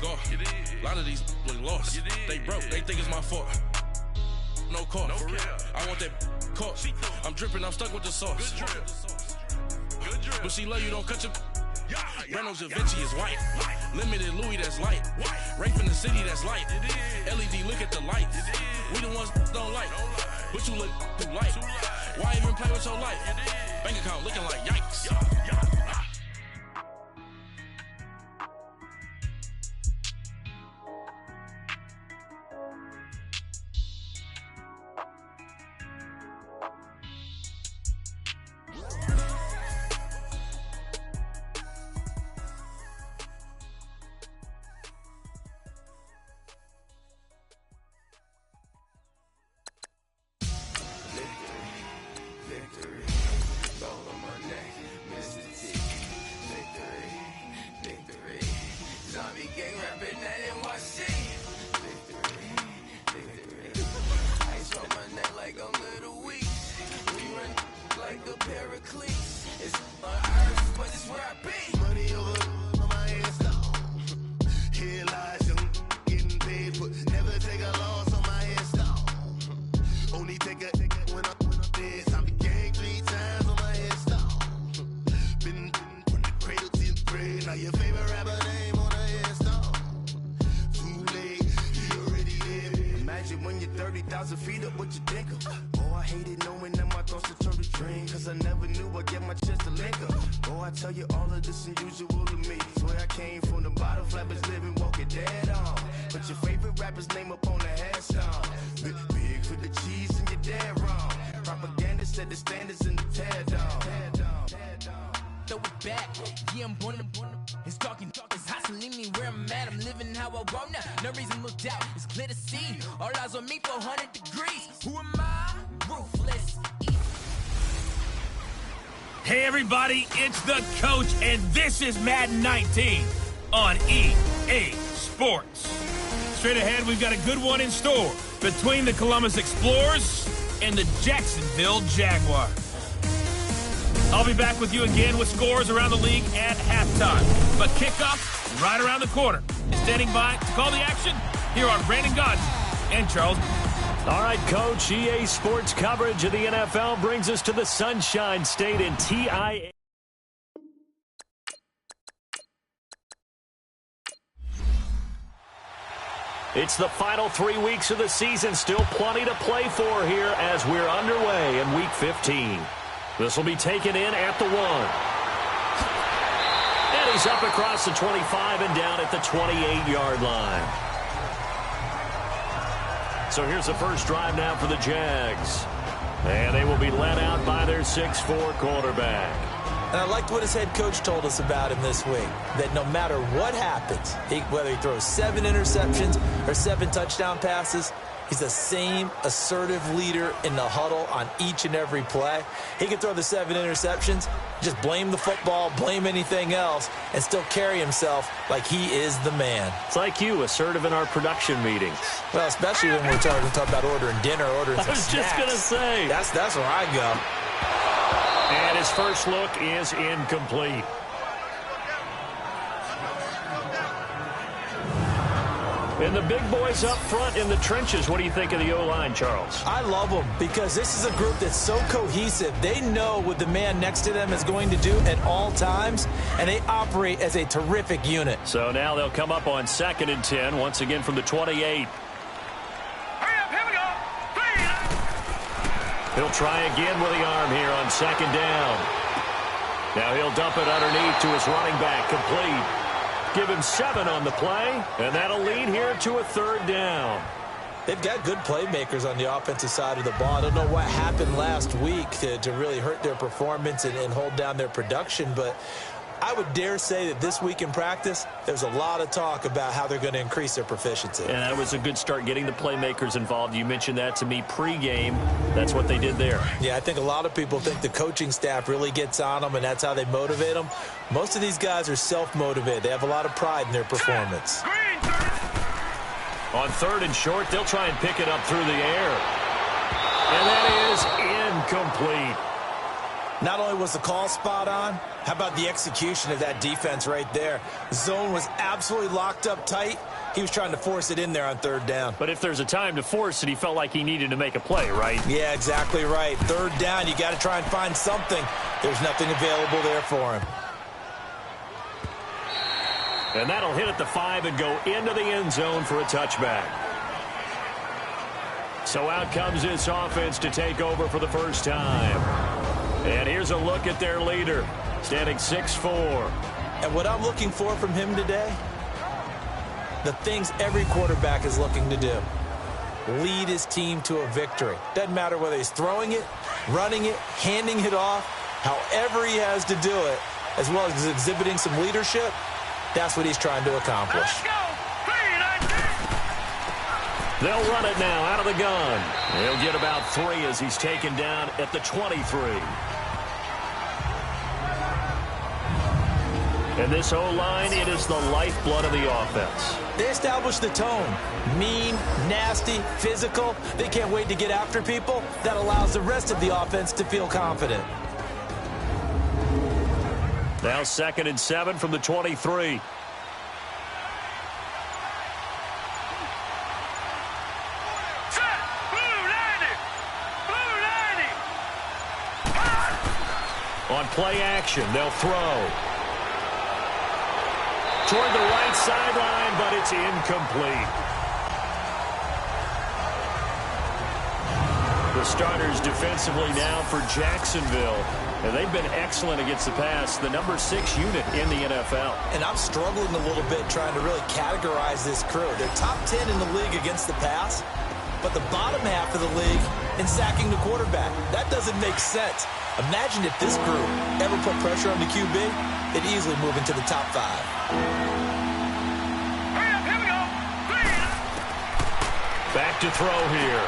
golf. A lot of these look lost. They broke, they think it's my fault. No call, for real. I want that caught. I'm dripping, I'm stuck with the sauce. But she love you, don't cut your. Reynolds Da Vinci is white. Limited Louis, that's light. Rape in the city, that's light. LED, look at the lights. We the ones don't like. But you look too light. Why even play with your life? Bank account looking like yikes. Hey everybody, it's the coach, and this is Madden 19 on EA Sports. Straight ahead, we've got a good one in store between the Columbus Explorers and the Jacksonville Jaguars. I'll be back with you again with scores around the league at halftime. But kickoff right around the corner. Standing by to call the action, here are Brandon Godson and Charles. All right, Coach, EA Sports coverage of the NFL brings us to the Sunshine State in TIA. It's the final 3 weeks of the season. Still plenty to play for here as we're underway in Week 15. This will be taken in at the 1. And he's up across the 25 and down at the 28-yard line. So here's the first drive now for the Jags. And they will be led out by their 6'4 quarterback. And I liked what his head coach told us about him this week, that no matter what happens, whether he throws 7 interceptions or 7 touchdown passes, he's the same assertive leader in the huddle on each and every play. He can throw the 7 interceptions, just blame the football, blame anything else, and still carry himself like he is the man. It's like you, assertive in our production meetings. Well, especially when we're talking about ordering dinner, ordering some snacks. I was just going to say. That's where I go. And his first look is incomplete. And the big boys up front in the trenches. What do you think of the O-line, Charles? I love them because this is a group that's so cohesive. They know what the man next to them is going to do at all times, and they operate as a terrific unit. So now they'll come up on 2nd and 10, once again from the 28. He'll try again with the arm here on 2nd down. Now he'll dump it underneath to his running back, complete. Give him 7 on the play, and that'll lead here to a 3rd down. They've got good playmakers on the offensive side of the ball. I don't know what happened last week to really hurt their performance and hold down their production, but I would dare say that this week in practice, there's a lot of talk about how they're going to increase their proficiency. And that was a good start, getting the playmakers involved. You mentioned that to me pregame. That's what they did there. Yeah, I think a lot of people think the coaching staff really gets on them, and that's how they motivate them. Most of these guys are self-motivated. They have a lot of pride in their performance. On 3rd and short, they'll try and pick it up through the air. And that is incomplete. Not only was the call spot on, how about the execution of that defense right there? The zone was absolutely locked up tight. He was trying to force it in there on third down. But if there's a time to force it, he felt like he needed to make a play, right? Yeah, exactly right. Third down, you got to try and find something. There's nothing available there for him. And that'll hit at the 5 and go into the end zone for a touchback. So out comes this offense to take over for the first time. And here's a look at their leader, standing 6'4". And what I'm looking for from him today, the things every quarterback is looking to do. Lead his team to a victory. Doesn't matter whether he's throwing it, running it, handing it off, however he has to do it, as well as exhibiting some leadership, that's what he's trying to accomplish. Let's go. They'll run it now out of the gun. He'll get about 3 as he's taken down at the 23. And this O-line, it is the lifeblood of the offense. They establish the tone. Mean, nasty, physical. They can't wait to get after people. That allows the rest of the offense to feel confident. Now 2nd and 7 from the 23. On play action, they'll throw. Toward the right sideline, but it's incomplete. The starters defensively now for Jacksonville. And they've been excellent against the pass, the number 6 unit in the NFL. And I'm struggling a little bit trying to really categorize this crew. They're top 10 in the league against the pass, but the bottom half of the league in sacking the quarterback. That doesn't make sense. Imagine if this group ever put pressure on the QB, it'd easily move into the top 5. Here we go. Back to throw here.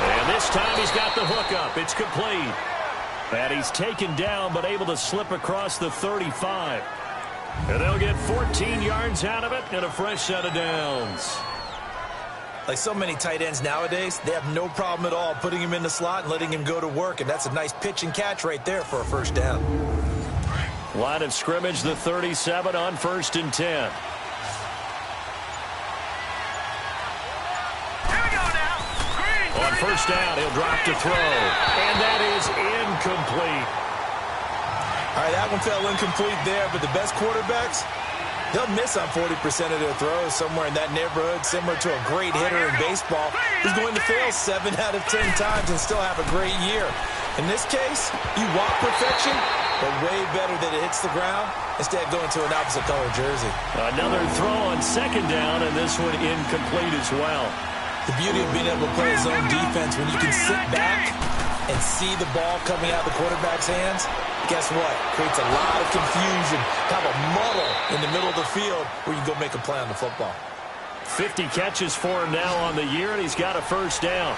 And this time he's got the hook up. It's complete. And he's taken down but able to slip across the 35. And they'll get 14 yards out of it and a fresh set of downs. Like so many tight ends nowadays, they have no problem at all putting him in the slot and letting him go to work. And that's a nice pitch and catch right there for a first down. Line of scrimmage, the 37 on 1st and 10. On first down, he'll drop to throw. And that is incomplete. All right, that one fell incomplete there, but the best quarterbacks, they'll miss on 40% of their throws, somewhere in that neighborhood, similar to a great hitter in baseball who's going to fail 7 out of 10 times and still have a great year. In this case, you want perfection, but way better that it hits the ground instead of going to an opposite color jersey. Another throw on 2nd down, and this one incomplete as well. The beauty of being able to play his own defense when you can sit back and see the ball coming out of the quarterback's hands, guess what? Creates a lot of confusion, kind of a muddle in the middle of the field where you go make a play on the football. 50 catches for him now on the year, and he's got a first down.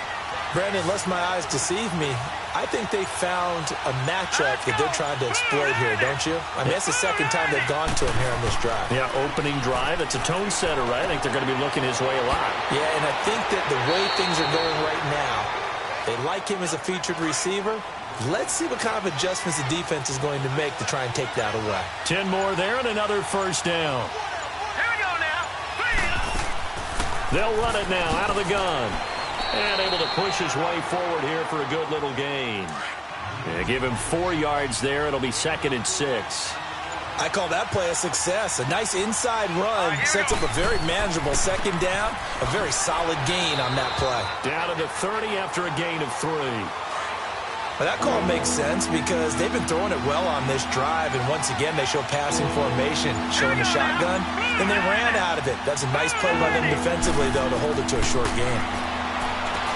Brandon, lest my eyes deceive me, I think they found a matchup that they're trying to exploit here, don't you? I mean, that's the second time they've gone to him here on this drive. Yeah, opening drive. It's a tone setter, right? I think they're going to be looking his way a lot. Yeah, and I think that the way things are going right now, they like him as a featured receiver. Let's see what kind of adjustments the defense is going to make to try and take that away. 10 more there and another first down. Here we go now. They'll run it now out of the gun. And able to push his way forward here for a good little gain. Yeah, give him 4 yards there. It'll be 2nd and 6. I call that play a success. A nice inside run sets up a very manageable 2nd down. A very solid gain on that play. Down to the 30 after a gain of 3. Well, that call makes sense because they've been throwing it well on this drive, and once again they show passing formation, showing the shotgun, and they ran out of it. That's a nice play by them defensively, though, to hold it to a short gain.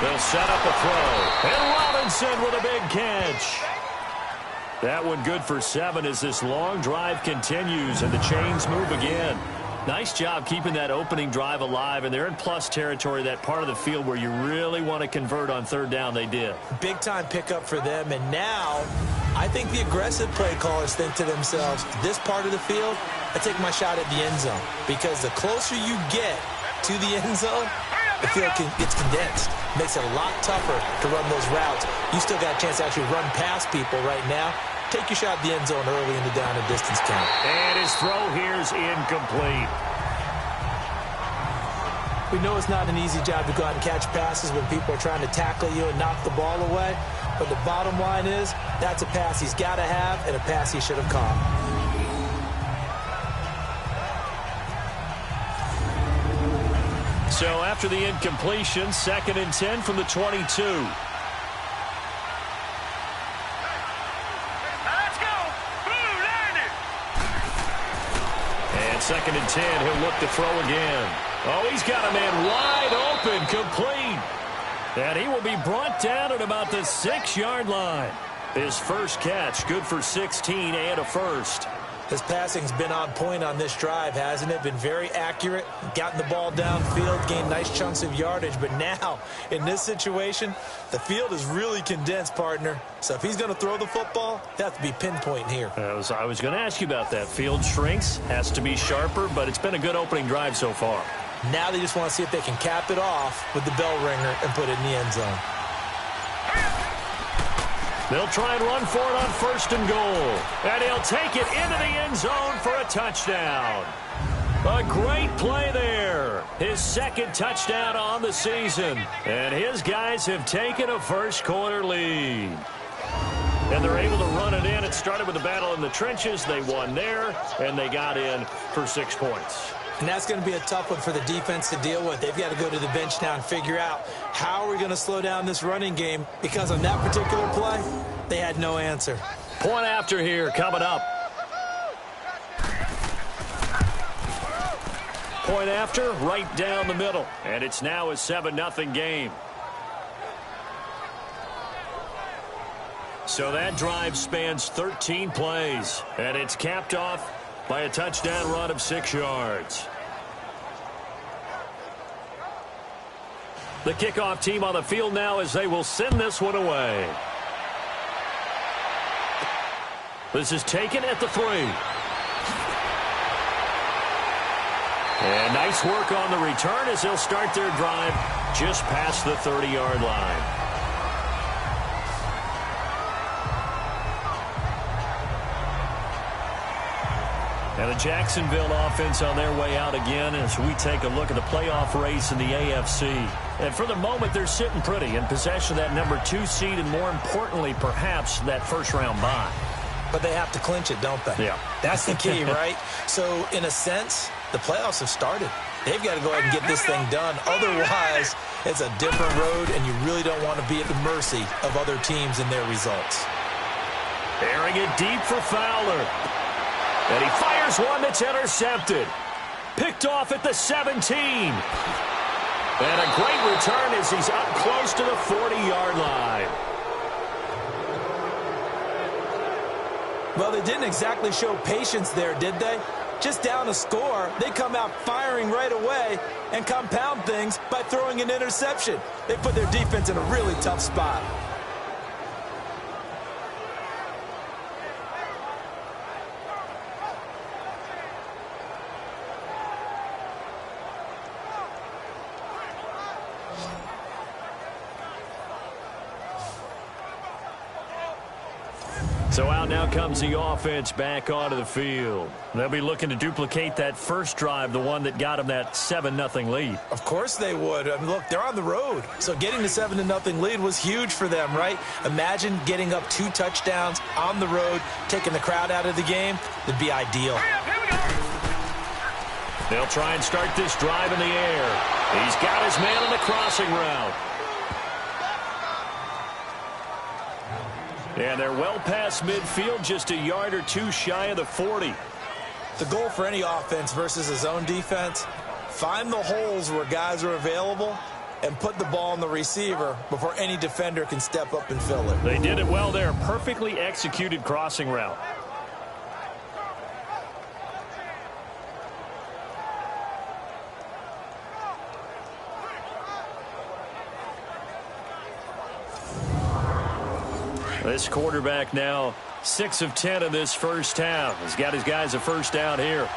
They'll set up a throw. And Robinson with a big catch. That one good for 7 as this long drive continues and the chains move again. Nice job keeping that opening drive alive, and they're in plus territory, that part of the field where you really want to convert on 3rd down. They did. Big-time pickup for them, and now I think the aggressive play callers think to themselves, this part of the field, I take my shot at the end zone, because the closer you get to the end zone, the field gets condensed. Makes it a lot tougher to run those routes. You still got a chance to actually run past people right now. take your shot at the end zone early in the down and distance count. And his throw here's incomplete. We know it's not an easy job to go out and catch passes when people are trying to tackle you and knock the ball away. But the bottom line is, that's a pass he's got to have and a pass he should have caught. So after the incompletion, 2nd and 10 from the 22. Let's go! Blue landed! And 2nd and 10, he'll look to throw again. Oh, he's got a man wide open, complete. And he will be brought down at about the 6-yard line. His first catch, good for 16 and a first. His passing's been on point on this drive, hasn't it? Been very accurate, gotten the ball downfield, gained nice chunks of yardage. But now, in this situation, the field is really condensed, partner. So if he's going to throw the football, it has to be pinpoint here. I was going to ask you about that. Field shrinks, has to be sharper, but it's been a good opening drive so far. Now they just want to see if they can cap it off with the bell ringer and put it in the end zone. They'll try and run for it on 1st and goal. And he'll take it into the end zone for a touchdown. A great play there. His 2nd touchdown on the season. And his guys have taken a first-quarter lead. And they're able to run it in. It started with a battle in the trenches. They won there, and they got in for 6 points. And that's going to be a tough one for the defense to deal with. They've got to go to the bench now and figure out how are we going to slow down this running game, because on that particular play, they had no answer. Point after here coming up. Point after right down the middle. And it's now a 7-0 game. So that drive spans 13 plays. And it's capped off by a touchdown run of 6 yards. The kickoff team on the field now as they will send this one away. This is taken at the 3. And nice work on the return as they'll start their drive just past the 30-yard line. And the Jacksonville offense on their way out again as we take a look at the playoff race in the AFC. And for the moment, they're sitting pretty in possession of that number 2 seed and, more importantly, perhaps that first-round bye. But they have to clinch it, don't they? Yeah. That's the key, right? So, in a sense, the playoffs have started. They've got to go ahead and get this thing done. Otherwise, it's a different road, and you really don't want to be at the mercy of other teams and their results. Airing it deep for Fowler. And he fires one that's intercepted. Picked off at the 17. And a great return as he's up close to the 40-yard line. Well, they didn't exactly show patience there, did they? Just down a score, they come out firing right away and compound things by throwing an interception. They put their defense in a really tough spot. So out now comes the offense back onto the field. They'll be looking to duplicate that first drive, the one that got them that 7-0 lead. Of course they would. I mean, look, they're on the road. So getting the 7-0 lead was huge for them, right? Imagine getting up 2 touchdowns on the road, taking the crowd out of the game. It'd be ideal. They'll try and start this drive in the air. He's got his man on the crossing route. And they're well past midfield, just a yard or 2 shy of the 40. The goal for any offense versus a zone defense, find the holes where guys are available and put the ball on the receiver before any defender can step up and fill it. They did it well there. Perfectly executed crossing route. This quarterback now 6 of 10 in this first half. He's got his guys a first down here. All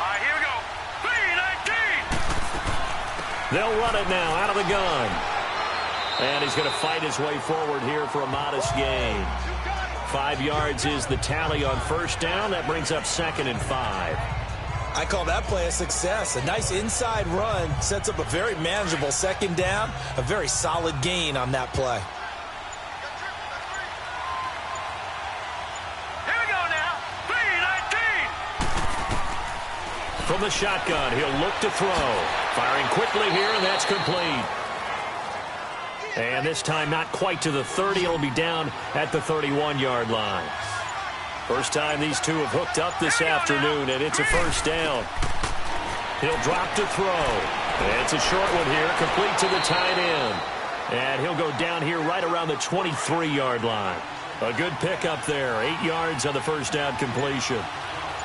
right, here we go. 3-19. They'll run it now out of the gun. And he's going to fight his way forward here for a modest gain. 5 yards is the tally on first down. That brings up 2nd and 5. I call that play a success. A nice inside run sets up a very manageable 2nd down. A very solid gain on that play. Here we go now. 3-19. From the shotgun, he'll look to throw. Firing quickly here, and that's complete. And this time not quite to the 30. It'll be down at the 31-yard line. First time these two have hooked up this afternoon, and it's a first down. He'll drop to throw. It's a short one here, complete to the tight end. And he'll go down here right around the 23-yard line. A good pickup there, 8 yards on the first down completion.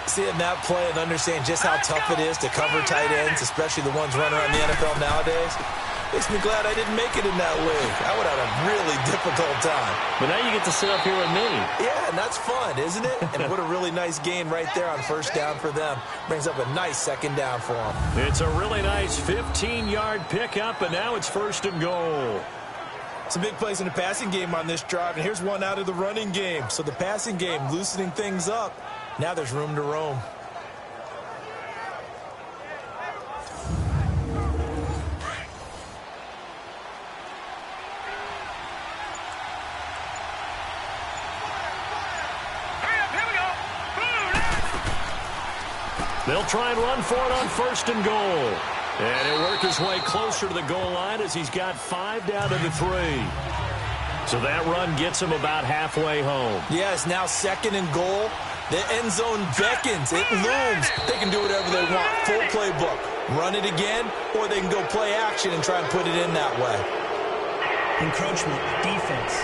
Seeing that play and understand just how tough it is to cover tight ends, especially the ones running around the NFL nowadays, makes me glad I didn't make it in that league. I would have had a really difficult time. But now you get to sit up here with me. Yeah, and that's fun, isn't it? And what a really nice gain right there on first down for them. Brings up a nice 2nd down for them. It's a really nice 15-yard pickup, and now it's 1st and goal. Some big plays in the passing game on this drive, and here's one out of the running game. So the passing game loosening things up. Now there's room to roam. They'll try and run for it on 1st and goal. And he'll work his way closer to the goal line as he's got 5 down to the 3. So that run gets him about halfway home. Yes, now 2nd and goal. The end zone beckons. It looms. They can do whatever they want. Full playbook. Run it again, or they can go play action and try and put it in that way. Encroachment, defense.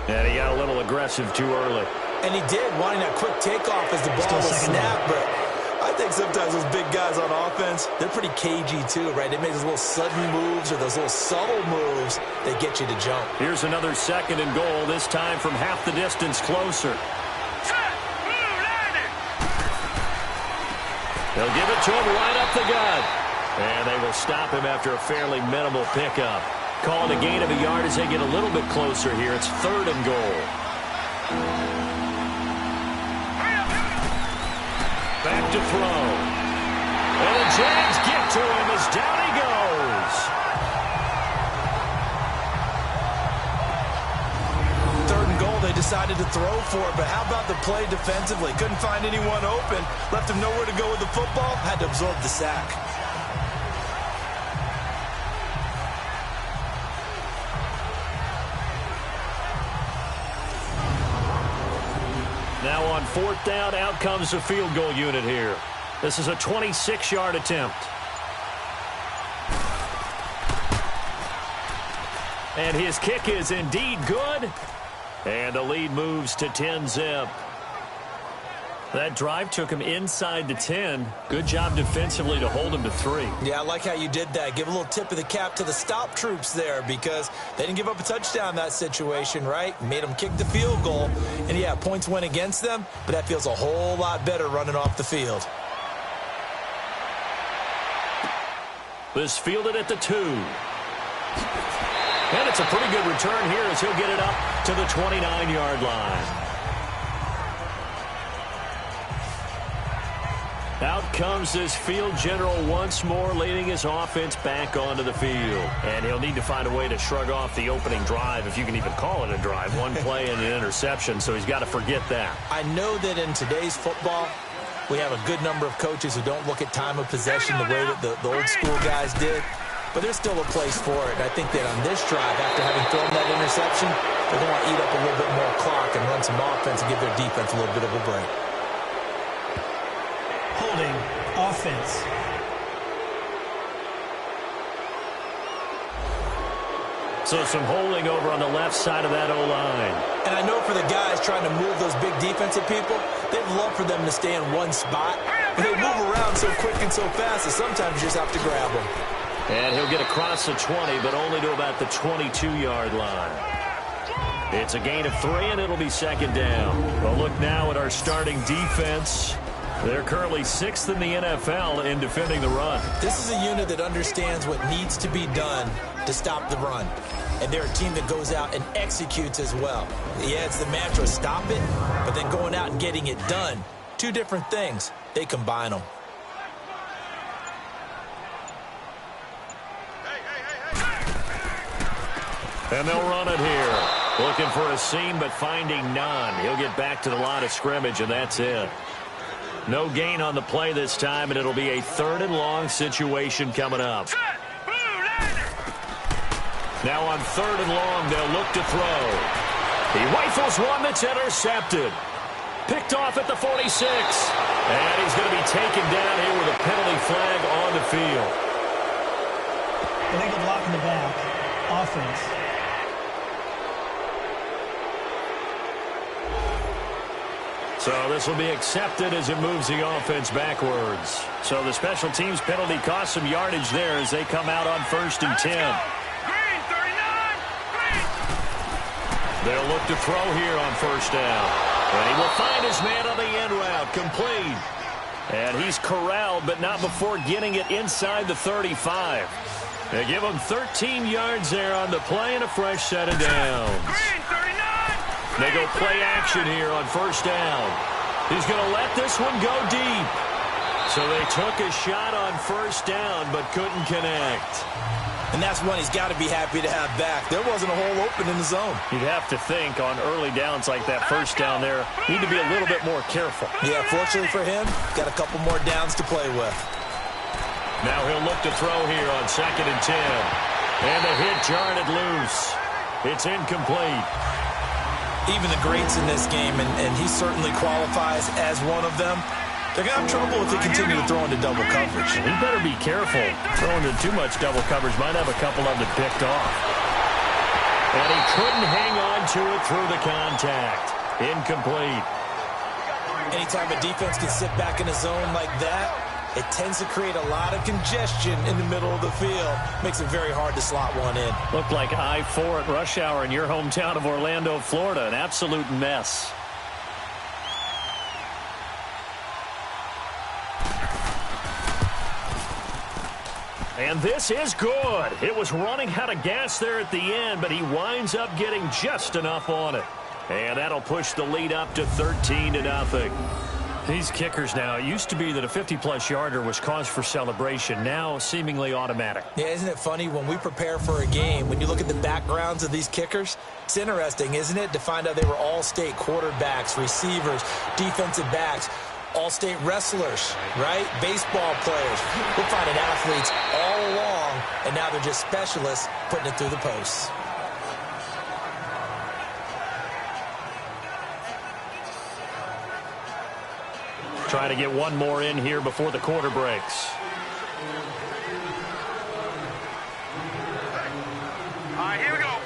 And he got a little aggressive too early. And he did, wanting that quick takeoff as the ball was snapped. But I think sometimes those big guys on offense, they're pretty cagey too, right? They make those little sudden moves or those little subtle moves that get you to jump. Here's another 2nd and goal, this time from half the distance closer. They'll give it to him right up the gut. And they will stop him after a fairly minimal pickup. Calling a gain of a yard as they get a little bit closer here. It's 3rd and goal. Back to throw. And the Jags get to him as down he goes. 3rd and goal, they decided to throw for it, but how about the play defensively? Couldn't find anyone open, left him nowhere to go with the football, had to absorb the sack. Now on 4th down, out comes the field goal unit here. This is a 26-yard attempt. And his kick is indeed good. And the lead moves to 10-zip. That drive took him inside the 10. Good job defensively to hold him to 3. Yeah, I like how you did that. Give a little tip of the cap to the stop troops there because they didn't give up a touchdown in that situation, right? Made them kick the field goal. And, yeah, points went against them, but that feels a whole lot better running off the field. This fielded at the 2. And it's a pretty good return here as he'll get it up to the 29-yard line. Out comes this field general once more, leading his offense back onto the field. And he'll need to find a way to shrug off the opening drive, if you can even call it a drive. One play and an interception, so he's got to forget that. I know that in today's football, we have a good number of coaches who don't look at time of possession the way that the old school guys did. But there's still a place for it. And I think that on this drive, after having thrown that interception, they're going to eat up a little bit more clock and run some offense and give their defense a little bit of a break. Holding offense. So some holding over on the left side of that O-line. And I know for the guys trying to move those big defensive people, they'd love for them to stay in one spot. But they move around so quick and so fast that sometimes you just have to grab them. And he'll get across the 20, but only to about the 22-yard line. It's a gain of 3, and it'll be 2nd down. Well, look now at our starting defense. They're currently 6th in the NFL in defending the run. This is a unit that understands what needs to be done to stop the run. and they're a team that goes out and executes as well. Yeah, it's the mantra, stop it, but then going out and getting it done. Two different things. They combine them. And they'll run it here. Looking for a seam, but finding none. He'll get back to the line of scrimmage, and that's it. No gain on the play this time, and it'll be a 3rd and long situation coming up. Now on 3rd and long, they'll look to throw. He rifles one that's intercepted. Picked off at the 46. And he's going to be taken down here with a penalty flag on the field. Illegal block in the back. Offense. So this will be accepted as it moves the offense backwards. So the special teams penalty cost some yardage there as they come out on 1st and 10. Green, 39. Green. They'll look to throw here on 1st down. And he will find his man on the end route, complete. And he's corralled, but not before getting it inside the 35. They give him 13 yards there on the play and a fresh set of downs. Green, 39. They go play action here on 1st down. He's going to let this one go deep. So they took a shot on 1st down, but couldn't connect. And that's one he's got to be happy to have back. There wasn't a hole open in the zone. You'd have to think on early downs like that 1st down there, need to be a little bit more careful. Yeah, fortunately for him, got a couple more downs to play with. Now he'll look to throw here on 2nd and 10. And the hit jarred it loose. It's incomplete. Even the greats in this game, and he certainly qualifies as one of them, they're going to have trouble if they continue to throw into double coverage. He better be careful. Throwing into too much double coverage might have a couple of them picked off. And he couldn't hang on to it through the contact. Incomplete. Anytime a defense can sit back in a zone like that, it tends to create a lot of congestion in the middle of the field. Makes it very hard to slot one in. Looked like I-4 at rush hour in your hometown of Orlando, Florida. An absolute mess. And this is good. It was running out of gas there at the end, but he winds up getting just enough on it. And that'll push the lead up to 13-0. These kickers now, it used to be that a 50-plus yarder was cause for celebration. Now seemingly automatic. Yeah, isn't it funny when we prepare for a game, when you look at the backgrounds of these kickers, it's interesting, isn't it, to find out they were all-state quarterbacks, receivers, defensive backs, all-state wrestlers, right? Baseball players. We're finding athletes all along, and now they're just specialists putting it through the posts. Trying to get one more in here before the quarter breaks. All right, here we go.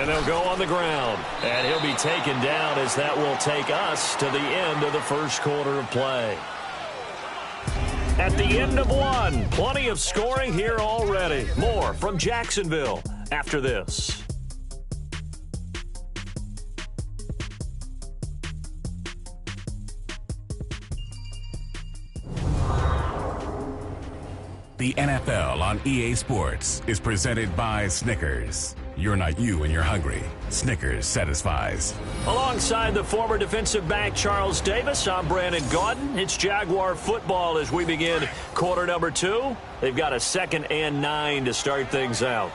And they'll go on the ground. And he'll be taken down as that will take us to the end of the 1st quarter of play. At the end of one, plenty of scoring here already. More from Jacksonville after this. The NFL on EA Sports is presented by Snickers. You're not you and you're hungry. Snickers satisfies. Alongside the former defensive back Charles Davis, I'm Brandon Gaudin. It's Jaguar football as we begin quarter number 2. They've got a 2nd and 9 to start things out.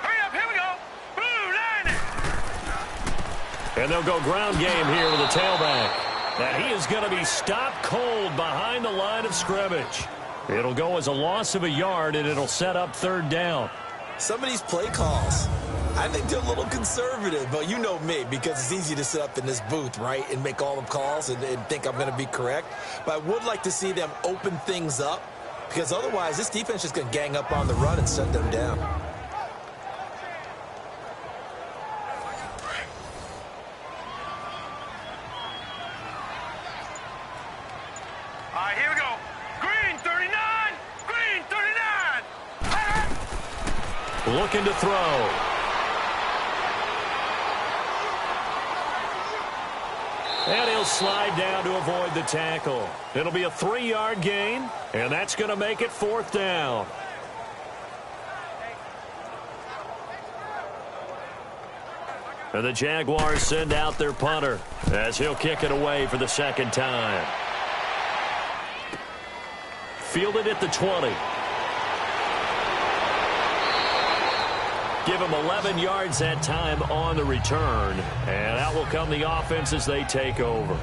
Hurry up, here we go. Blue line. And they'll go ground game here with a tailback. And he is going to be stopped cold behind the line of scrimmage. It'll go as a loss of a yard, and it'll set up 3rd down. Some of these play calls, I think they're a little conservative, but you know me, because it's easy to sit up in this booth, right, and make all the calls and think I'm going to be correct. But I would like to see them open things up, because otherwise this defense is going to gang up on the run and shut them down. All right, here we go. Green, 39. Green, 39. Looking to throw. And he'll slide down to avoid the tackle. It'll be a 3-yard gain, and that's going to make it 4th down. And the Jaguars send out their punter as he'll kick it away for the second time. Fielded at the 20. Give him 11 yards that time on the return. And out will come the offense as they take over.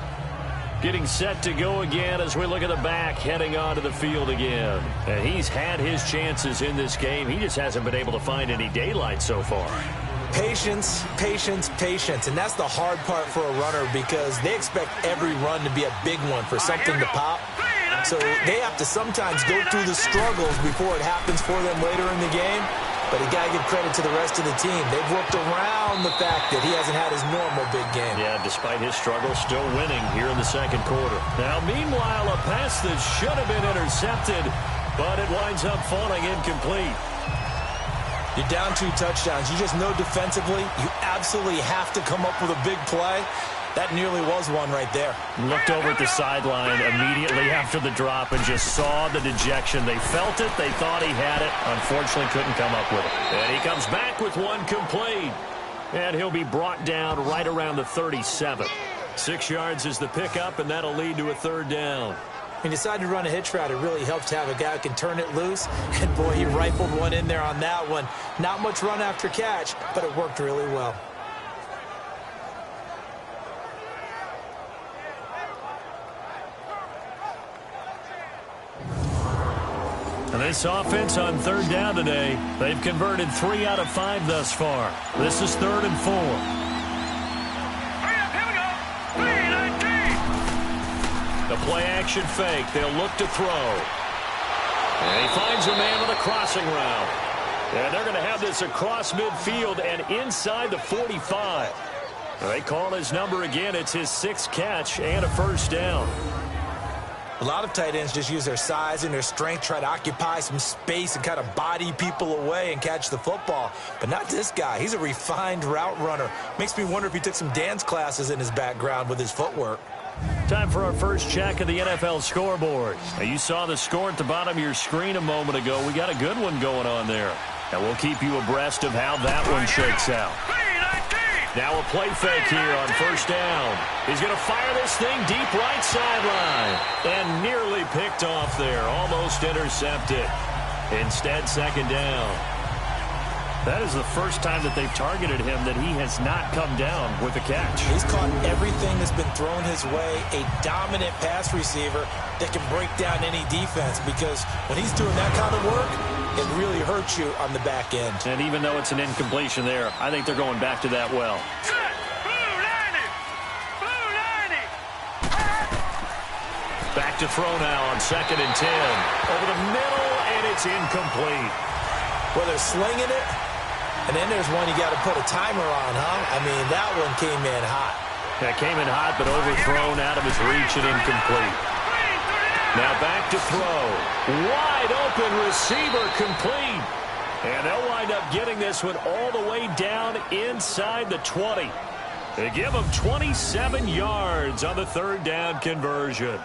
Getting set to go again as we look at the back heading onto the field again. And he's had his chances in this game. He just hasn't been able to find any daylight so far. Patience, patience, patience. And that's the hard part for a runner because they expect every run to be a big one for something to pop. So they have to sometimes go through the struggles before it happens for them later in the game. But you got to give credit to the rest of the team. They've worked around the fact that he hasn't had his normal big game. Yeah, despite his struggle, still winning here in the second quarter. Now, meanwhile, a pass that should have been intercepted, but it winds up falling incomplete. You're down 2 touchdowns. You just know defensively you absolutely have to come up with a big play. That nearly was one right there. Looked over at the sideline immediately after the drop and just saw the dejection. They felt it. They thought he had it. Unfortunately, couldn't come up with it. And he comes back with one complete. And he'll be brought down right around the 37. 6 yards is the pickup, and that'll lead to a third down. He decided to run a hitch route. It really helps to have a guy who can turn it loose. And, boy, he rifled one in there on that one. Not much run after catch, but it worked really well. And this offense on third down today, they've converted 3 out of 5 thus far. This is 3rd and 4. Here we go. 3-19. The play action fake. They'll look to throw. And he finds a man with a crossing route. And they're going to have this across midfield and inside the 45. They call his number again. It's his 6th catch and a first down. A lot of tight ends just use their size and their strength, try to occupy some space and kind of body people away and catch the football. But not this guy. He's a refined route runner. Makes me wonder if he took some dance classes in his background with his footwork. Time for our first check of the NFL scoreboard. Now, you saw the score at the bottom of your screen a moment ago. We got a good one going on there. And we'll keep you abreast of how that one shakes out. Now a play fake here on first down. He's going to fire this thing deep right sideline. And nearly picked off there. Almost intercepted. Instead, second down. That is the first time that they've targeted him that he has not come down with a catch. He's caught everything that's been thrown his way. A dominant pass receiver that can break down any defense because when he's doing that kind of work, it really hurts you on the back end. And even though it's an incompletion there, I think they're going back to that well. Back to throw now on 2nd and 10. Over the middle, and it's incomplete. Well, they're slinging it, and then there's one you got to put a timer on, huh? I mean, that one came in hot. That came in hot, but overthrown out of his reach and incomplete. Now back to throw. Wide open receiver complete. And they'll wind up getting this one all the way down inside the 20. They give him 27 yards on the third down conversion.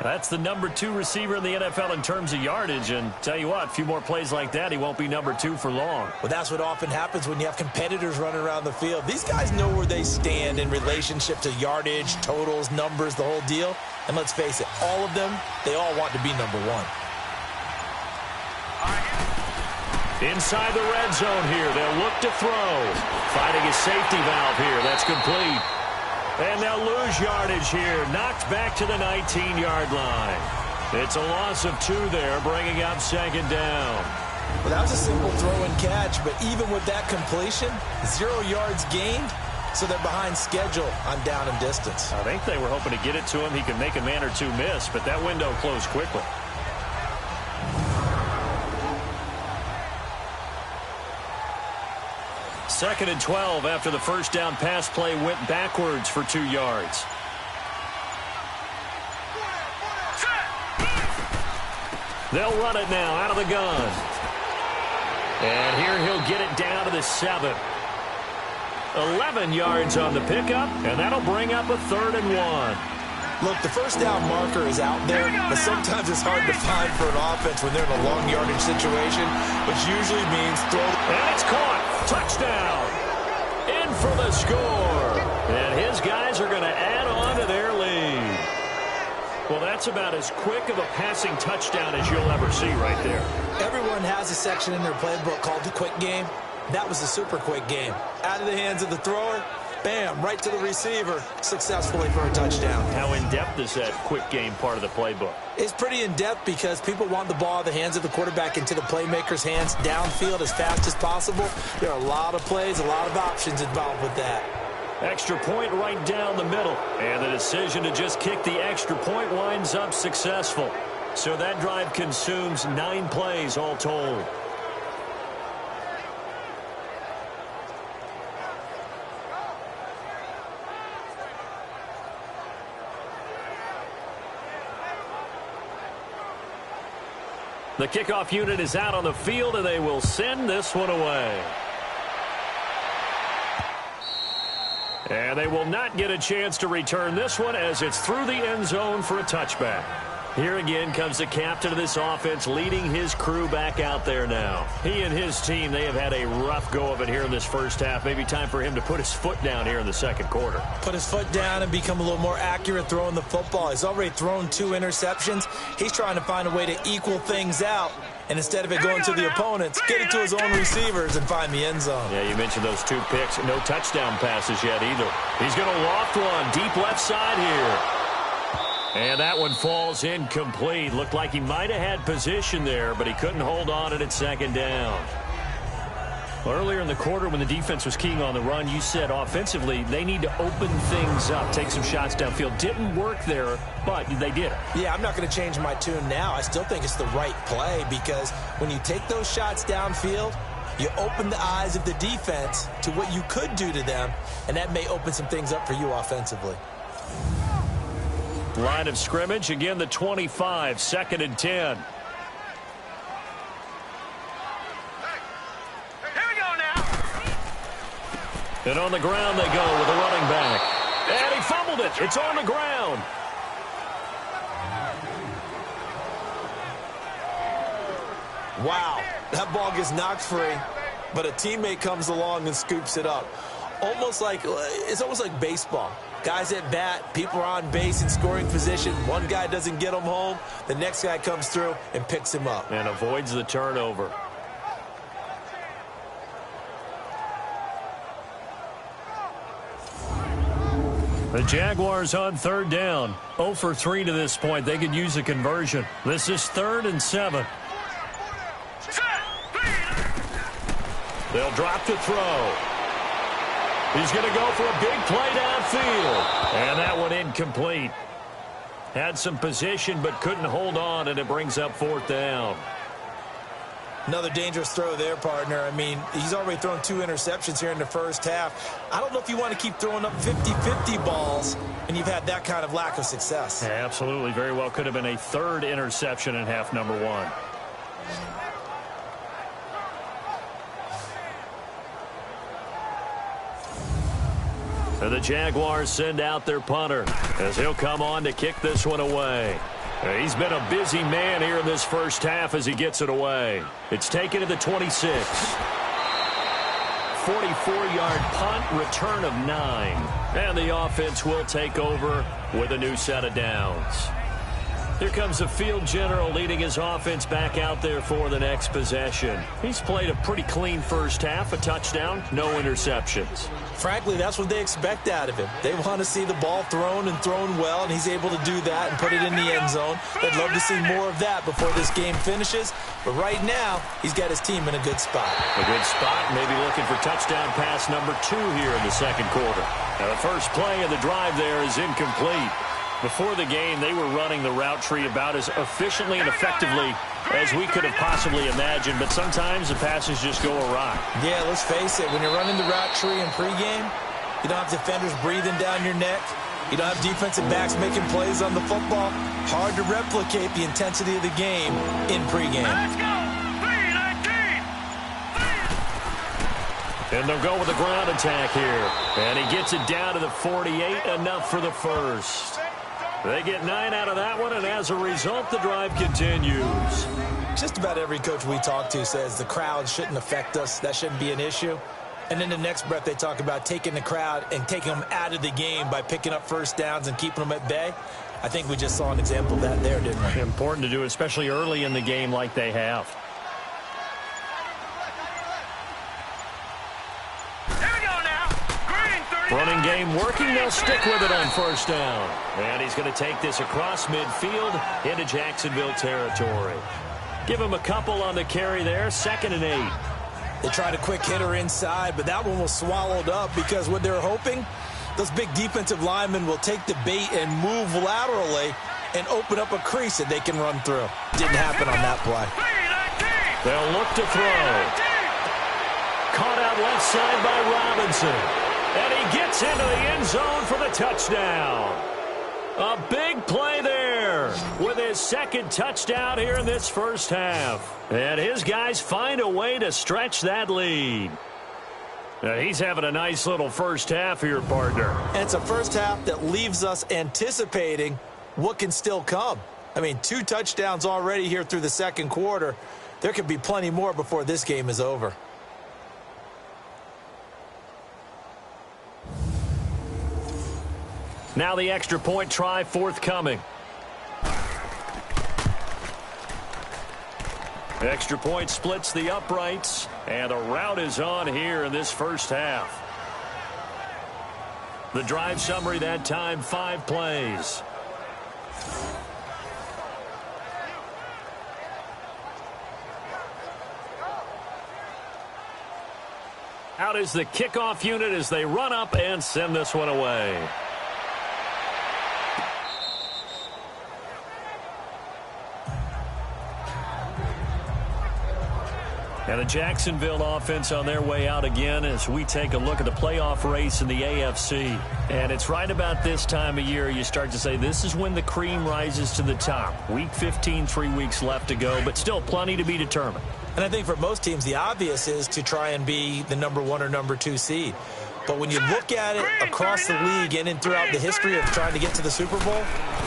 That's the number 2 receiver in the NFL in terms of yardage. And tell you what, a few more plays like that, he won't be number 2 for long. Well, that's what often happens when you have competitors running around the field. These guys know where they stand in relationship to yardage, totals, numbers, the whole deal. And let's face it, all of them, they all want to be number 1. Inside the red zone here, they'll look to throw. Finding a safety valve here, that's complete. And they'll lose yardage here. Knocked back to the 19-yard line. It's a loss of 2 there, bringing up second down. Well, that was a simple throw and catch, but even with that completion, 0 yards gained, so they're behind schedule on down and distance. I think they were hoping to get it to him. He could make a man or 2 miss, but that window closed quickly. Second and 12 after the first down pass play went backwards for 2 yards. They'll run it now out of the gun. And here he'll get it down to the 7. 11 yards on the pickup, and that'll bring up a 3rd and 1. Look, the first down marker is out there, but sometimes it's hard to find for an offense when they're in a long yardage situation, which usually means throw. And it's caught. Touchdown. in for the score. And his guys are going to add on to their lead. Well, that's about as quick of a passing touchdown as you'll ever see right there. Everyone has a section in their playbook called the quick game. That was the super quick game. Out of the hands of the thrower, bam, right to the receiver, successfully for a touchdown. How in-depth is that quick game part of the playbook? It's pretty in-depth because people want the ball in the hands of the quarterback into the playmaker's hands downfield as fast as possible. There are a lot of plays, a lot of options involved with that. Extra point right down the middle. And the decision to just kick the extra point winds up successful. So that drive consumes 9 plays all told. The kickoff unit is out on the field, and they will send this one away. And they will not get a chance to return this one as it's through the end zone for a touchback. Here again comes the captain of this offense leading his crew back out there now. He and his team, they have had a rough go of it here in this first half. Maybe time for him to put his foot down here in the second quarter. Put his foot down and become a little more accurate throwing the football. He's already thrown 2 interceptions. He's trying to find a way to equal things out. And instead of it going to the opponents, get it to his own receivers and find the end zone. Yeah, you mentioned those 2 picks. No touchdown passes yet either. He's going to loft one deep left side here. And that one falls incomplete. Looked like he might have had position there, but he couldn't hold on at second down. Well, earlier in the quarter when the defense was keying on the run, you said offensively they need to open things up, take some shots downfield. Didn't work there, but they did it. Yeah, I'm not going to change my tune now. I still think it's the right play because when you take those shots downfield, you open the eyes of the defense to what you could do to them, and that may open some things up for you offensively. Line of scrimmage, again the 25, 2nd and 10. Here we go now. And on the ground they go with a running back. And he fumbled it. It's on the ground. Wow, that ball gets knocked free, but a teammate comes along and scoops it up. It's almost like baseball. Guys at bat, people are on base in scoring position. One guy doesn't get him home. The next guy comes through and picks him up. And avoids the turnover. The Jaguars on 3rd down. 0 for 3 to this point. They could use a conversion. This is 3rd and 7. They'll drop to throw. He's going to go for a big play downfield. And that one incomplete. Had some position but couldn't hold on, and it brings up 4th down. Another dangerous throw there, partner. I mean, he's already thrown 2 interceptions here in the first half. I don't know if you want to keep throwing up 50-50 balls when you've had that kind of lack of success. Yeah, absolutely. Very well could have been a 3rd interception in half number 1. And the Jaguars send out their punter as he'll come on to kick this one away. He's been a busy man here in this first half as he gets it away. It's taken to the 26. 44-yard punt, return of 9. And the offense will take over with a new set of downs. Here comes the field general leading his offense back out there for the next possession. He's played a pretty clean first half, a touchdown, no interceptions. Frankly, that's what they expect out of him. They want to see the ball thrown and thrown well, and he's able to do that and put it in the end zone. They'd love to see more of that before this game finishes. But right now, he's got his team in a good spot. A good spot, maybe looking for touchdown pass number 2 here in the second quarter. Now the first play of the drive there is incomplete. Before the game, they were running the route tree about as efficiently and effectively as we could have possibly imagined, but sometimes the passes just go awry. Yeah, let's face it, when you're running the route tree in pregame, you don't have defenders breathing down your neck. You don't have defensive backs making plays on the football. Hard to replicate the intensity of the game in pregame. Let's go. 3-19. And they'll go with a ground attack here. And he gets it down to the 48, enough for the first. They get 9 out of that one, and as a result, the drive continues. Just about every coach we talk to says the crowd shouldn't affect us. That shouldn't be an issue. And in the next breath, they talk about taking the crowd and taking them out of the game by picking up first downs and keeping them at bay. I think we just saw an example of that there, didn't we? Important to do, especially early in the game like they have. Here we go now. Green, 39. Running game working. They'll stick with it on first down. And he's going to take this across midfield into Jacksonville territory. Give him a couple on the carry there. 2nd and 8. They tried a quick hitter inside, but that one was swallowed up because what they're hoping, those big defensive linemen will take the bait and move laterally and open up a crease that they can run through. Didn't happen on that play. They'll look to throw. Caught out left side by Robinson. And he gets into the end zone for the touchdown. A big play there with his 2nd touchdown here in this first half. And his guys find a way to stretch that lead. Now he's having a nice little first half here, partner. And it's a first half that leaves us anticipating what can still come. I mean, 2 touchdowns already here through the 2nd quarter. There could be plenty more before this game is over. Now the extra point try forthcoming. Extra point splits the uprights, and a route is on here in this first half. The drive summary that time, 5 plays. Out is the kickoff unit as they run up and send this one away. And the Jacksonville offense on their way out again as we take a look at the playoff race in the AFC. And it's right about this time of year you start to say this is when the cream rises to the top. Week 15, 3 weeks left to go, but still plenty to be determined. And I think for most teams, the obvious is to try and be the number 1 or number 2 seed. But when you look at it across the league and throughout the history of trying to get to the Super Bowl,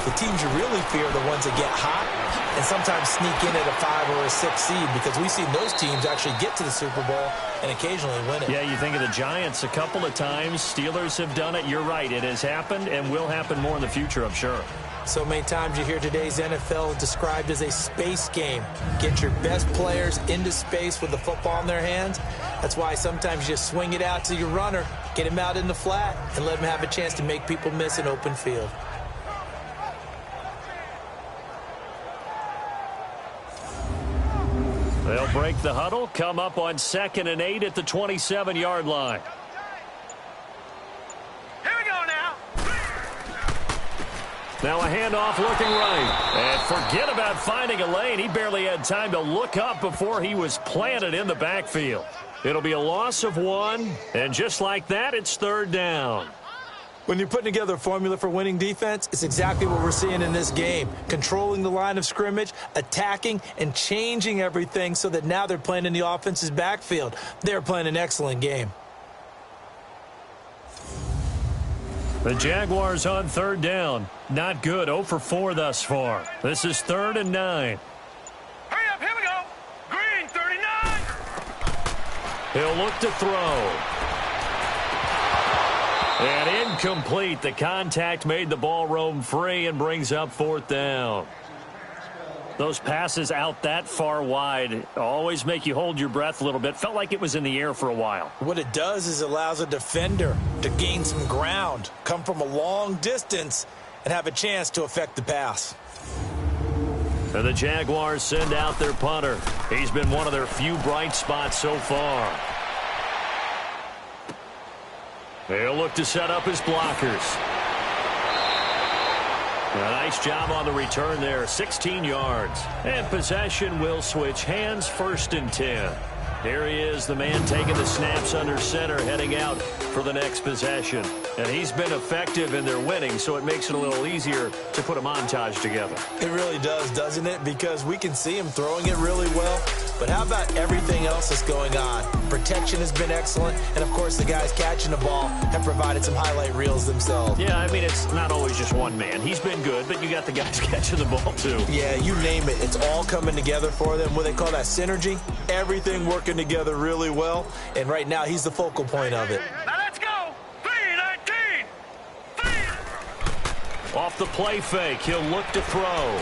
the teams you really fear are the ones that get hot and sometimes sneak in at a 5 or a 6 seed, because we've seen those teams actually get to the Super Bowl and occasionally win it. Yeah, you think of the Giants a couple of times. Steelers have done it. You're right. It has happened and will happen more in the future, I'm sure. So many times you hear today's NFL described as a space game. Get your best players into space with the football in their hands. That's why sometimes you just swing it out to your runner, get him out in the flat, and let him have a chance to make people miss an open field. They'll break the huddle, come up on 2nd and 8 at the 27-yard line. Here we go now. Now a handoff looking right. And forget about finding a lane. He barely had time to look up before he was planted in the backfield. It'll be a loss of 1, and just like that, it's 3rd down. When you're putting together a formula for winning defense, it's exactly what we're seeing in this game. Controlling the line of scrimmage, attacking, and changing everything so that now they're playing in the offense's backfield. They're playing an excellent game. The Jaguars on 3rd down. Not good. 0 for 4 thus far. This is 3rd and 9. Hurry up, here we go. Green, 39. He'll look to throw. And incomplete. The contact made the ball roam free and brings up 4th down. Those passes out that far wide always make you hold your breath a little bit. Felt like it was in the air for a while. What it does is it allows a defender to gain some ground, come from a long distance, and have a chance to affect the pass. And the Jaguars send out their punter. He's been one of their few bright spots so far. They'll look to set up his blockers. A nice job on the return there, 16 yards. And possession will switch hands, 1st and 10. Here he is, the man taking the snaps under center, heading out for the next possession. And he's been effective in their winning, so it makes it a little easier to put a montage together. It really does, doesn't it? Because we can see him throwing it really well, But how about everything else that's going on? Protection has been excellent, and of course the guys catching the ball have provided some highlight reels themselves. Yeah, I mean, it's not always just one man. He's been good, but you got the guys catching the ball too. Yeah, you name it. It's all coming together for them. What they call that synergy. Everything working together really well, and right now he's the focal point of it. Now let's go. 3-19. Off the play fake, he'll look to throw.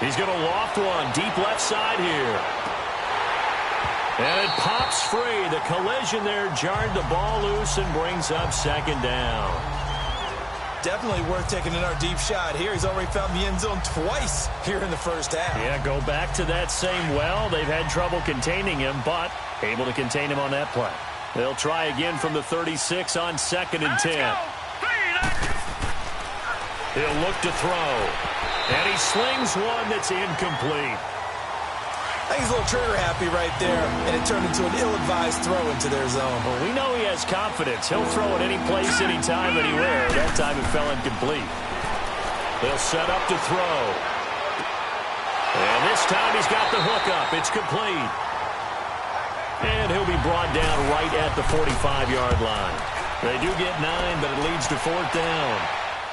He's going to loft one deep left side here. And it pops free. The collision there jarred the ball loose and brings up second down. Definitely worth taking another deep shot here. He's already found the end zone twice here in the first half. Yeah, go back to that same well. They've had trouble containing him, but able to contain him on that play. They'll try again from the 36 on 2nd and 10. He'll look to throw. And he slings one that's incomplete. I think he's a little trigger happy right there, and it turned into an ill-advised throw into their zone. Well, we know he has confidence. He'll throw it any place, anytime, anywhere. That time it fell incomplete. They'll set up to throw. And this time he's got the hook up. It's complete. And he'll be brought down right at the 45-yard line. They do get 9, but it leads to 4th down.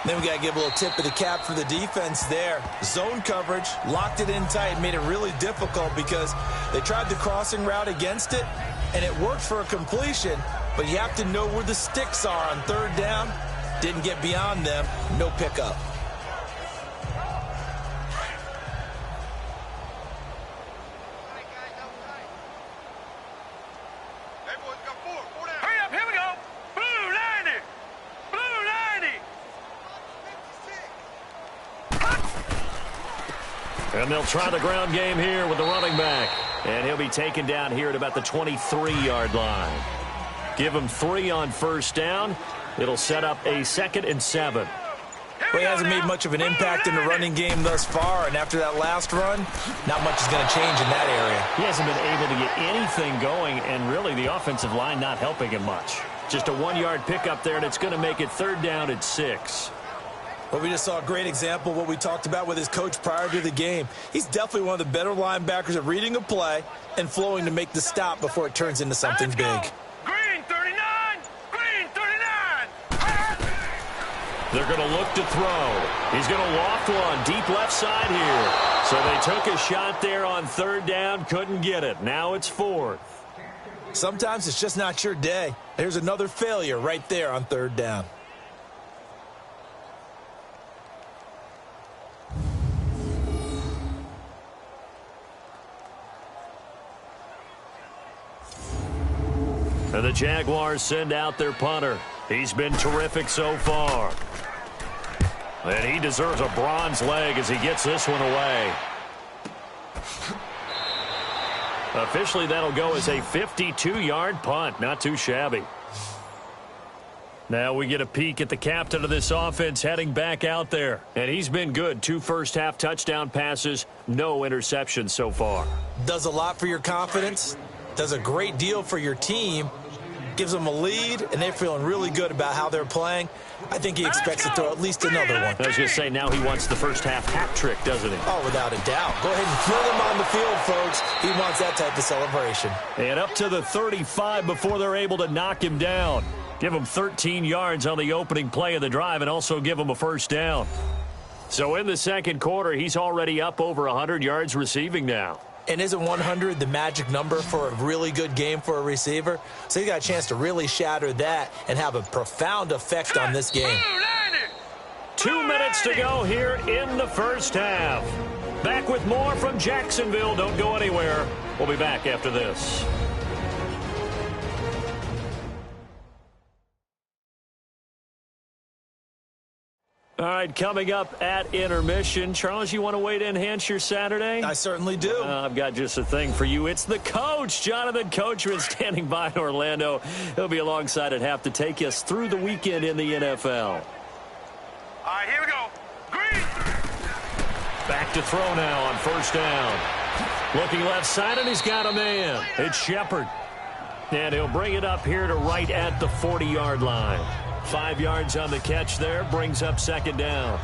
Then we got to give a little tip of the cap for the defense there. Zone coverage, locked it in tight, made it really difficult because they tried the crossing route against it, and it worked for a completion, but you have to know where the sticks are on 3rd down. Didn't get beyond them, no pickup. Hurry up, here we go. Blue 90. Blue 90. And they'll try the ground game here with the running back. And he'll be taken down here at about the 23-yard line. Give him 3 on 1st down. It'll set up a 2nd and 7. But he hasn't made much of an impact in the running game thus far, and after that last run, not much is going to change in that area. He hasn't been able to get anything going, and really the offensive line not helping him much. Just a 1-yard pickup there, and it's going to make it 3rd down at 6. Well, we just saw a great example of what we talked about with his coach prior to the game. He's definitely one of the better linebackers at reading a play and flowing to make the stop before it turns into something big. Green 39. Green 39. They're going to look to throw. He's going to loft one deep left side here. So they took a shot there on 3rd down, couldn't get it. Now it's 4th. Sometimes it's just not your day. There's another failure right there on 3rd down. And the Jaguars send out their punter. He's been terrific so far. And he deserves a bronze leg as he gets this one away. Officially, that'll go as a 52-yard punt. Not too shabby. Now we get a peek at the captain of this offense heading back out there. And he's been good. 2 first-half touchdown passes, no interceptions so far. Does a lot for your confidence. Does a great deal for your team. Gives them a lead, and they're feeling really good about how they're playing. I think he expects to throw at least another one. I was going to say, now he wants the first-half hat trick, doesn't he? Oh, without a doubt. Go ahead and throw them on the field, folks. He wants that type of celebration. And up to the 35 before they're able to knock him down. Give him 13 yards on the opening play of the drive and also give him a 1st down. So in the 2nd quarter, he's already up over 100 yards receiving now. And isn't 100 the magic number for a really good game for a receiver? So he got a chance to really shatter that and have a profound effect on this game. 2 minutes to go here in the first half. Back with more from Jacksonville. Don't go anywhere. We'll be back after this. All right, coming up at intermission. Charles, you want to wait to enhance your Saturday? I certainly do. I've got just a thing for you. It's the coach, Jonathan Coachman, standing by in Orlando. He'll be alongside at half to take us through the weekend in the NFL. All right, here we go. Green. Back to throw now on 1st down. Looking left side, and he's got a man. It's Shepard. And he'll bring it up here to right at the 40-yard line. 5 yards on the catch there, brings up 2nd down.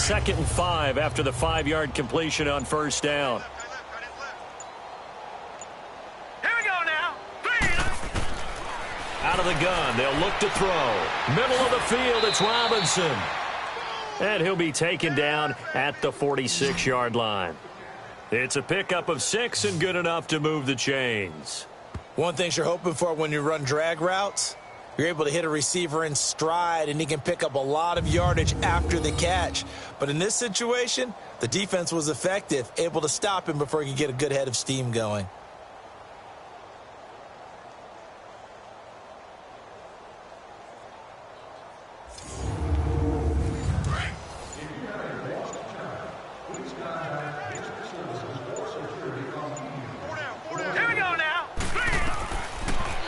2nd and 5 after the 5-yard completion on first down. Here we go now. 3. Out of the gun, they'll look to throw. Middle of the field, it's Robinson. And he'll be taken down at the 46-yard line. It's a pickup of 6 and good enough to move the chains. One thing you're hoping for when you run drag routes, you're able to hit a receiver in stride, and he can pick up a lot of yardage after the catch. But in this situation, the defense was effective, able to stop him before he could get a good head of steam going.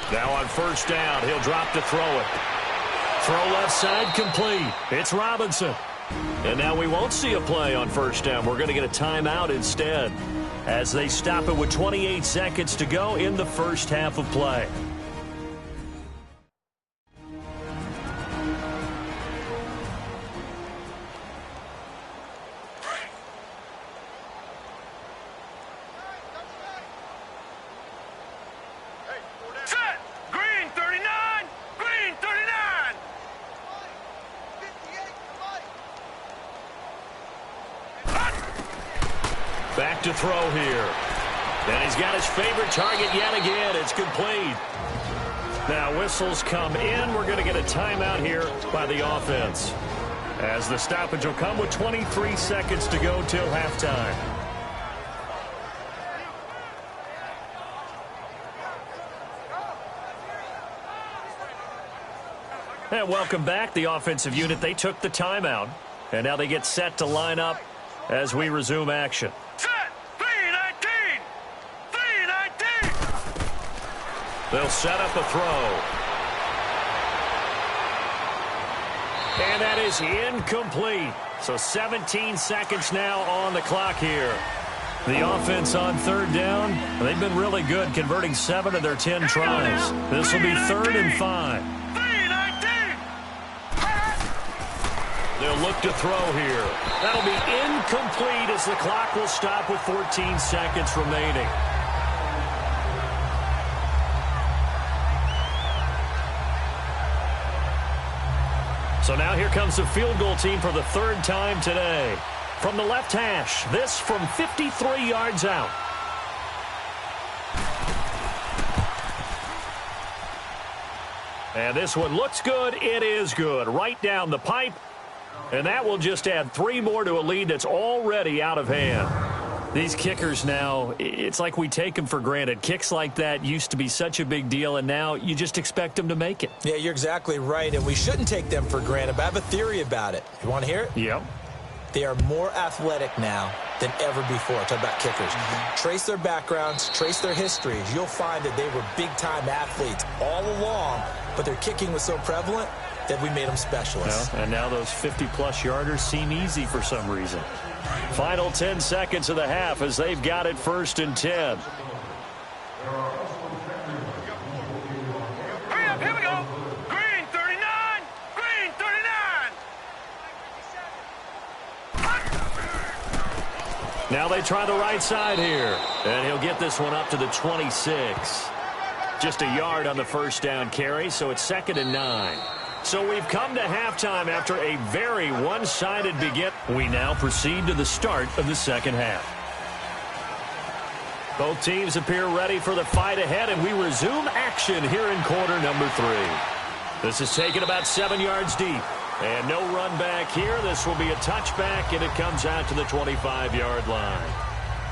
Now on first down, he'll drop to throw it. Throw left side, complete. It's Robinson. And now we won't see a play on first down. We're going to get a timeout instead as they stop it with 28 seconds to go in the first half of play. Back to throw here. And he's got his favorite target yet again. It's complete. Now whistles come in. We're going to get a timeout here by the offense, as the stoppage will come with 23 seconds to go till halftime. And welcome back, the offensive unit. They took the timeout, and now they get set to line up as we resume action. They'll set up a throw. And that is incomplete. So 17 seconds now on the clock here. The offense on third down, they've been really good, converting 7 of their 10 tries. This will be 3rd and 5. They'll look to throw here. That'll be incomplete as the clock will stop with 14 seconds remaining. So now here comes the field goal team for the 3rd time today. From the left hash, this from 53 yards out. And this one looks good. It is good. Right down the pipe. And that will just add 3 more to a lead that's already out of hand. These kickers now, it's like we take them for granted. Kicks like that used to be such a big deal, and now you just expect them to make it. Yeah, you're exactly right, and we shouldn't take them for granted, but I have a theory about it. You want to hear it? Yep. They are more athletic now than ever before. Talk about kickers. Trace their backgrounds, trace their histories. You'll find that they were big-time athletes all along, but their kicking was so prevalent that we made them specialists. Well, and now those 50-plus yarders seem easy for some reason. Final 10 seconds of the half as they've got it 1st and 10. Hurry up, here we go. Green 39, green 39. Now they try the right side here. And he'll get this one up to the 26. Just a yard on the first down carry, so it's 2nd and 9. So we've come to halftime after a very one-sided begin. We now proceed to the start of the second half. Both teams appear ready for the fight ahead, and we resume action here in quarter number 3. This is taken about 7 yards deep. And no run back here. This will be a touchback, and it comes out to the 25-yard line.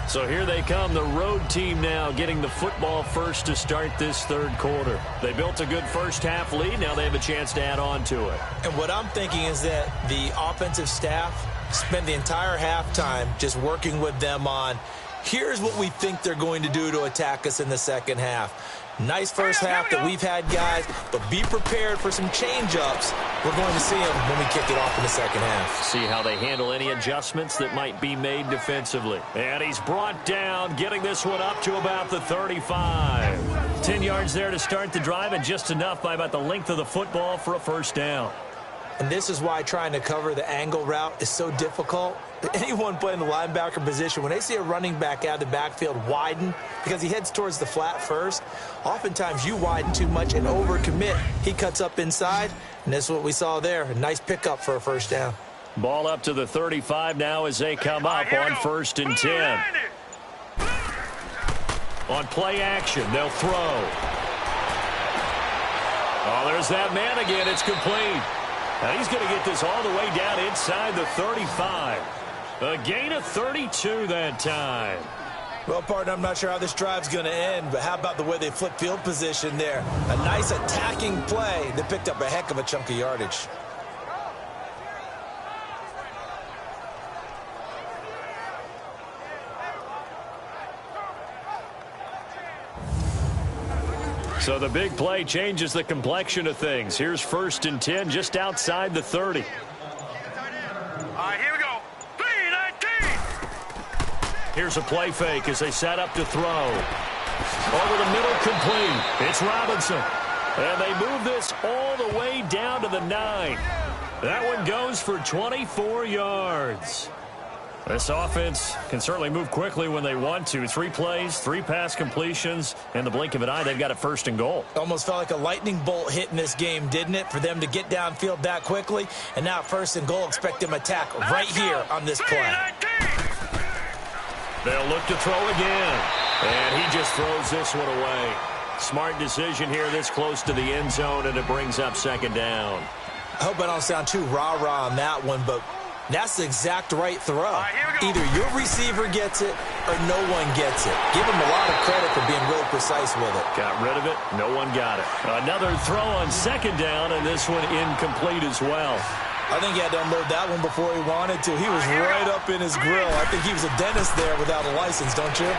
So here they come, the road team now getting the football first to start this 3rd quarter. They built a good first half lead. Now they have a chance to add on to it. And what I'm thinking is that the offensive staff spent the entire halftime just working with them on, here's what we think they're going to do to attack us in the second half. Nice first half that we've had, guys, but be prepared for some change-ups. We're going to see them when we kick it off in the second half. See how they handle any adjustments that might be made defensively. And he's brought down, getting this one up to about the 35. 10 yards there to start the drive, and just enough by about the length of the football for a first down. And this is why trying to cover the angle route is so difficult. Anyone playing the linebacker position, when they see a running back out of the backfield widen because he heads towards the flat first, oftentimes you widen too much and overcommit. He cuts up inside, and that's what we saw there. A nice pickup for a first down. Ball up to the 35 now as they come up on 1st and 10. On play action, they'll throw. Oh, there's that man again. It's complete. Now he's going to get this all the way down inside the 35. A gain of 32 that time. Well, partner, I'm not sure how this drive's going to end, but how about the way they flip field position there? A nice attacking play that picked up a heck of a chunk of yardage. So the big play changes the complexion of things. Here's 1st and 10 just outside the 30. All right, here we go. 3-19. Here's a play fake as they set up to throw. Over the middle, complete. It's Robinson. And they move this all the way down to the 9. That one goes for 24 yards. This offense can certainly move quickly when they want to. 3 plays, 3 pass completions. In the blink of an eye, they've got a 1st and goal. Almost felt like a lightning bolt hit in this game, didn't it? For them to get downfield that quickly. And now 1st and goal, expect them to attack right here on this play. They'll look to throw again. And he just throws this one away. Smart decision here this close to the end zone, and it brings up 2nd down. I hope I don't sound too rah-rah on that one, but that's the exact right throw. Either your receiver gets it or no one gets it. Give him a lot of credit for being really precise with it. Got rid of it. No one got it. Another throw on 2nd down, and this one incomplete as well. I think he had to unload that one before he wanted to. He was right up in his grill. I think he was a dentist there without a license, don't you?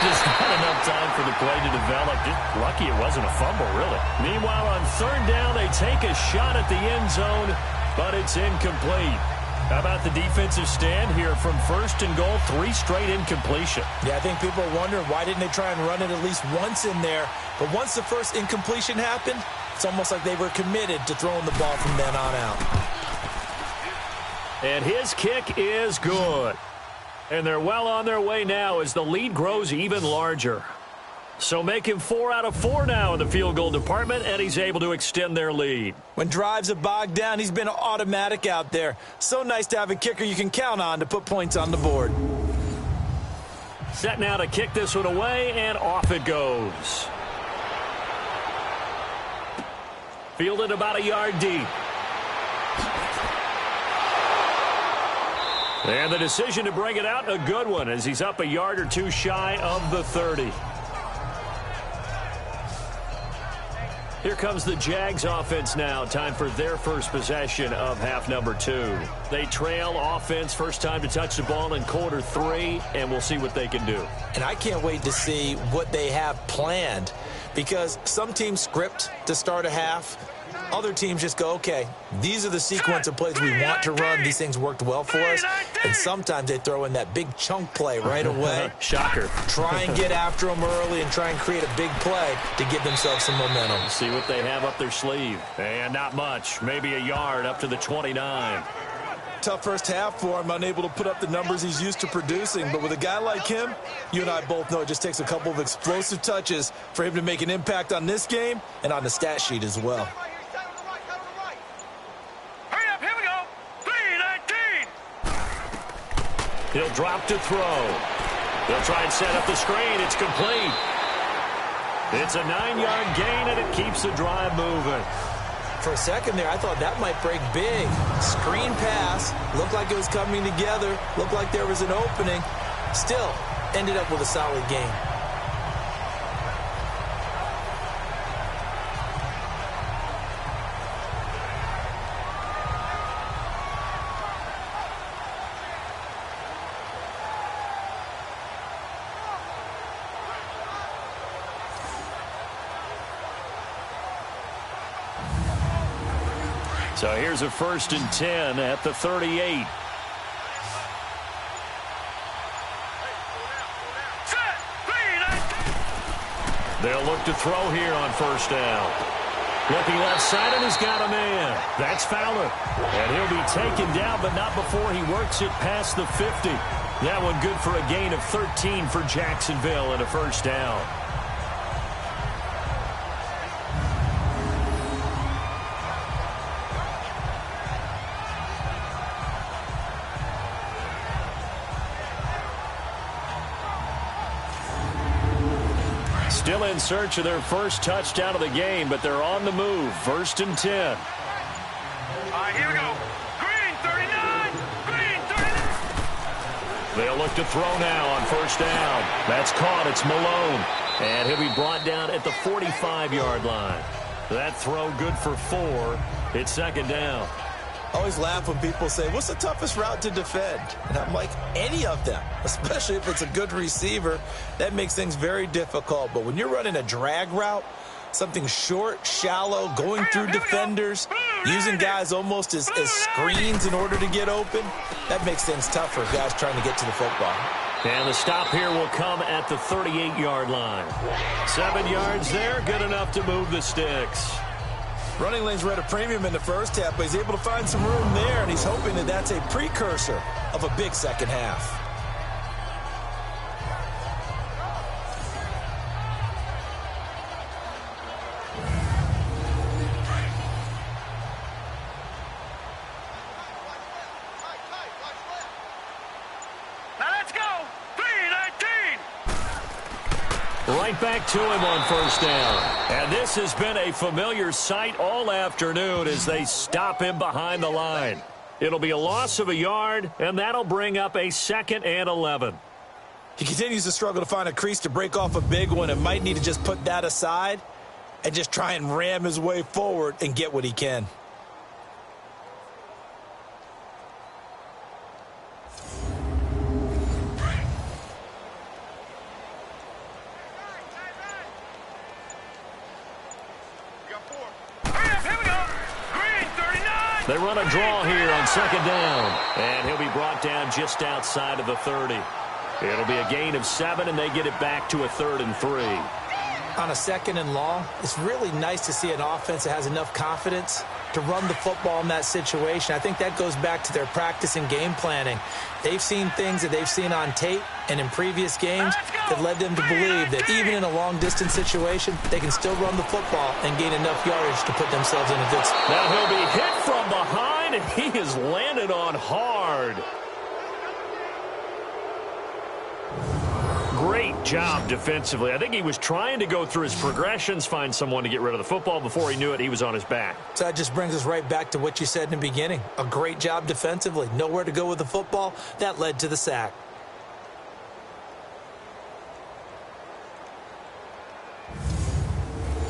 Just not enough time for the play to develop. Just lucky it wasn't a fumble, really. Meanwhile, on 3rd down, they take a shot at the end zone, but it's incomplete. How about the defensive stand here from 1st and goal, 3 straight incompletion? Yeah, I think people are wondering why didn't they try and run it at least once in there. But once the first incompletion happened, it's almost like they were committed to throwing the ball from then on out. And his kick is good. And they're well on their way now as the lead grows even larger. So make him 4 out of 4 now in the field goal department, and he's able to extend their lead. When drives are bogged down, he's been automatic out there. So nice to have a kicker you can count on to put points on the board. Set now to kick this one away, and off it goes. Fielded about a yard deep. And the decision to bring it out, a good one, as he's up a yard or 2 shy of the 30. Here comes the Jags offense now. Time for their first possession of half number 2. They trail offense, first time to touch the ball in quarter 3, and we'll see what they can do. And I can't wait to see what they have planned, because some teams script to start a half. Other teams just go, okay, these are the sequence of plays we want to run. These things worked well for us. And sometimes they throw in that big chunk play right away. Shocker. Try and get after them early and try and create a big play to give themselves some momentum. See what they have up their sleeve. And not much. Maybe a yard up to the 29. Tough first half for him, unable to put up the numbers he's used to producing. But with a guy like him, you and I both know it just takes a couple of explosive touches for him to make an impact on this game and on the stat sheet as well. He'll drop to throw. They'll try and set up the screen. It's complete. It's a 9-yard gain, and it keeps the drive moving. For a second there, I thought that might break big. Screen pass. Looked like it was coming together. Looked like there was an opening. Still, ended up with a solid gain. So here's a 1st and 10 at the 38. They'll look to throw here on 1st down. Looking left side, and he's got a man. That's Fowler. And he'll be taken down, but not before he works it past the 50. That one good for a gain of 13 for Jacksonville and a first down. Still in search of their first touchdown of the game, but they're on the move. 1st and 10. All right, here we go. Green, 39. Green, 39. They'll look to throw now on 1st down. That's caught. It's Malone. And he'll be brought down at the 45-yard line. That throw good for 4. It's 2nd down. I always laugh when people say, what's the toughest route to defend? And I'm like, any of them, especially if it's a good receiver. That makes things very difficult. But when you're running a drag route, something short, shallow, going through defenders, using guys almost as screens in order to get open, that makes things tough for guys trying to get to the football. And the stop here will come at the 38-yard line. 7 yards there, good enough to move the sticks. Running lanes were at a premium in the first half, but he's able to find some room there, and he's hoping that that's a precursor of a big second half. Now let's go. 3-19. Right back to him on 1st down. And this has been a familiar sight all afternoon as they stop him behind the line. It'll be a loss of a yard, and that'll bring up a 2nd and 11. He continues to struggle to find a crease to break off a big one and might need to just put that aside and just try and ram his way forward and get what he can. They run a draw here on 2nd down. And he'll be brought down just outside of the 30. It'll be a gain of 7, and they get it back to a 3rd and 3. On a 2nd and long, it's really nice to see an offense that has enough confidence to run the football in that situation. I think that goes back to their practice and game planning. They've seen things that they've seen on tape and in previous games that led them to believe that even in a long-distance situation, they can still run the football and gain enough yardage to put themselves in a good spot. Now he'll be hit from behind, and he is landed on hard. Great job defensively. I think he was trying to go through his progressions, find someone to get rid of the football. Before he knew it, he was on his back. So that just brings us right back to what you said in the beginning. A great job defensively. Nowhere to go with the football. That led to the sack.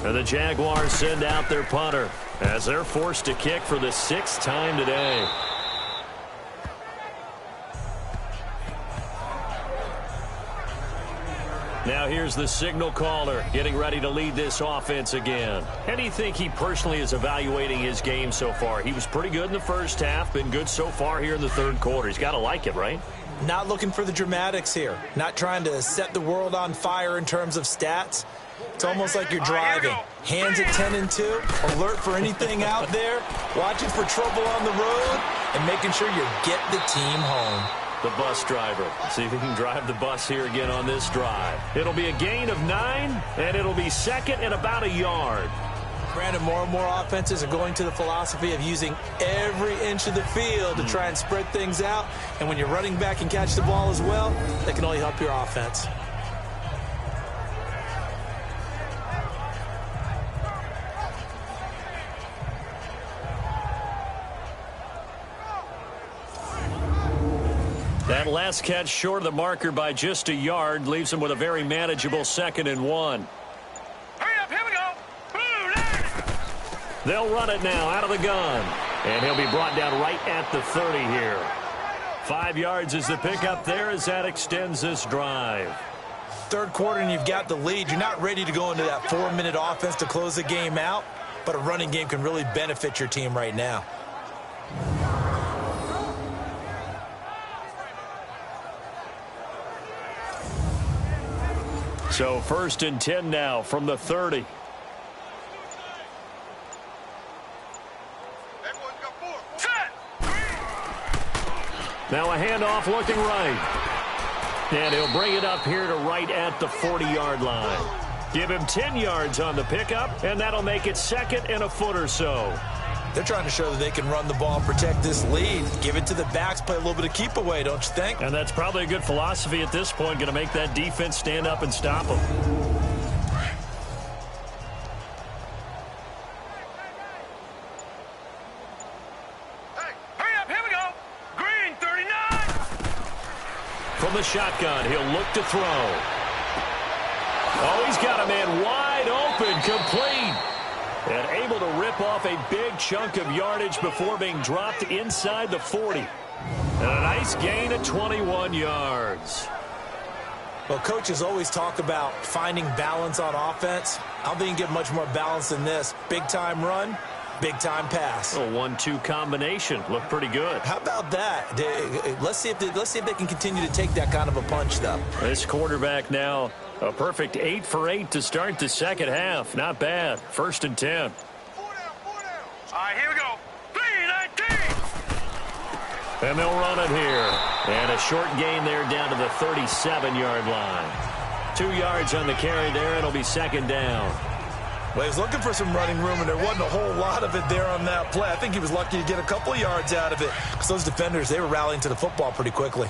And the Jaguars send out their punter as they're forced to kick for the 6th time today. Now here's the signal caller getting ready to lead this offense again. How do you think he personally is evaluating his game so far? He was pretty good in the first half, been good so far here in the 3rd quarter. He's got to like it, right? Not looking for the dramatics here. Not trying to set the world on fire in terms of stats. It's almost like you're driving. Hands at 10 and 2, alert for anything out there, watching for trouble on the road, and making sure you get the team home. The bus driver. See if he can drive the bus here again on this drive. It'll be a gain of 9, and it'll be 2nd and about a yard. Brandon, more and more offenses are going to the philosophy of using every inch of the field to try and spread things out. And when you're running back and catch the ball as well, that can only help your offense. That last catch short of the marker by just a yard leaves him with a very manageable 2nd and 1. Hurry up, here we go. They'll run it now out of the gun. And he'll be brought down right at the 30 here. 5 yards is the pickup there as that extends this drive. 3rd quarter and you've got the lead. You're not ready to go into that 4-minute offense to close the game out, but a running game can really benefit your team right now. So 1st and 10 now from the 30. Now a handoff looking right. And he'll bring it up here to right at the 40-yard line. Give him 10 yards on the pickup, and that'll make it second and a foot or so. They're trying to show that they can run the ball and protect this lead. Give it to the backs, play a little bit of keep away, don't you think? And that's probably a good philosophy at this point, going to make that defense stand up and stop them. Hey, hurry up, here we go. Green, 39. From the shotgun, he'll look to throw. Oh, he's got a man wide open, complete. And able to rip off a big chunk of yardage before being dropped inside the 40. And a nice gain of 21 yards. Well, coaches always talk about finding balance on offense. I don't think you get much more balance than this. Big-time run, big-time pass. A 1-2 combination. Looked pretty good. How about that? Let's see if they can continue to take that kind of a punch, though. This quarterback now, a perfect 8 for 8 to start the second half. Not bad. 1st and 10. 4 down. All right, here we go. 3-19. And they'll run it here. And a short gain there down to the 37-yard line. 2 yards on the carry there. It'll be second down. Well, he was looking for some running room, and there wasn't a whole lot of it there on that play. I think he was lucky to get a couple of yards out of it because those defenders, they were rallying to the football pretty quickly.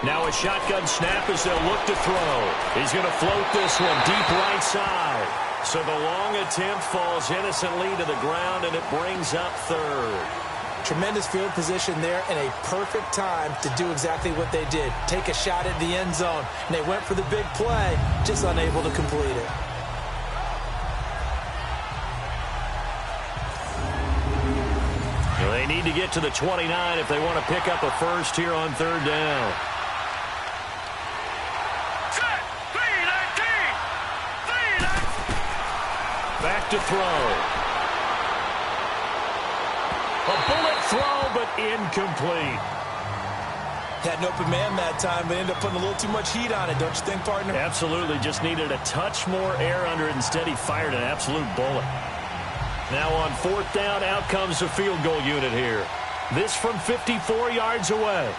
Now a shotgun snap as they'll look to throw. He's going to float this one deep right side. So the long attempt falls innocently to the ground, and it brings up third. Tremendous field position there and a perfect time to do exactly what they did. Take a shot at the end zone. And they went for the big play, just unable to complete it. Well, they need to get to the 29 if they want to pick up a first here on third down. Back to throw. A bullet throw, but incomplete. Had an open man that time, but ended up putting a little too much heat on it, don't you think, partner? Absolutely. Just needed a touch more air under it. Instead, he fired an absolute bullet. Now on fourth down, out comes the field goal unit here. This from 54 yards away.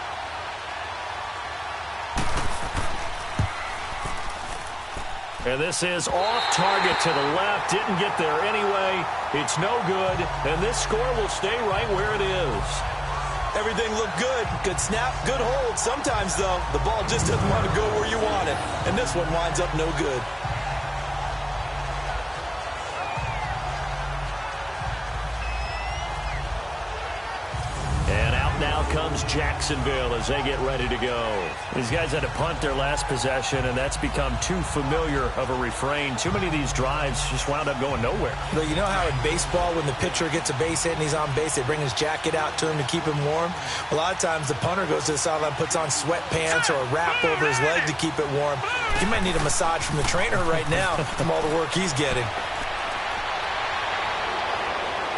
And this is off target to the left. Didn't get there anyway. It's no good. And this score will stay right where it is. Everything looked good. Good snap, good hold. Sometimes, though, the ball just doesn't want to go where you want it. And this one winds up no good. And out now comes Jacksonville as they get ready to go. These guys had to punt their last possession, and that's become too familiar of a refrain. Too many of these drives just wound up going nowhere. But you know how in baseball, when the pitcher gets a base hit and he's on base, they bring his jacket out to him to keep him warm? A lot of times the punter goes to the sideline, puts on sweatpants or a wrap over his leg to keep it warm. He might need a massage from the trainer right now from all the work he's getting.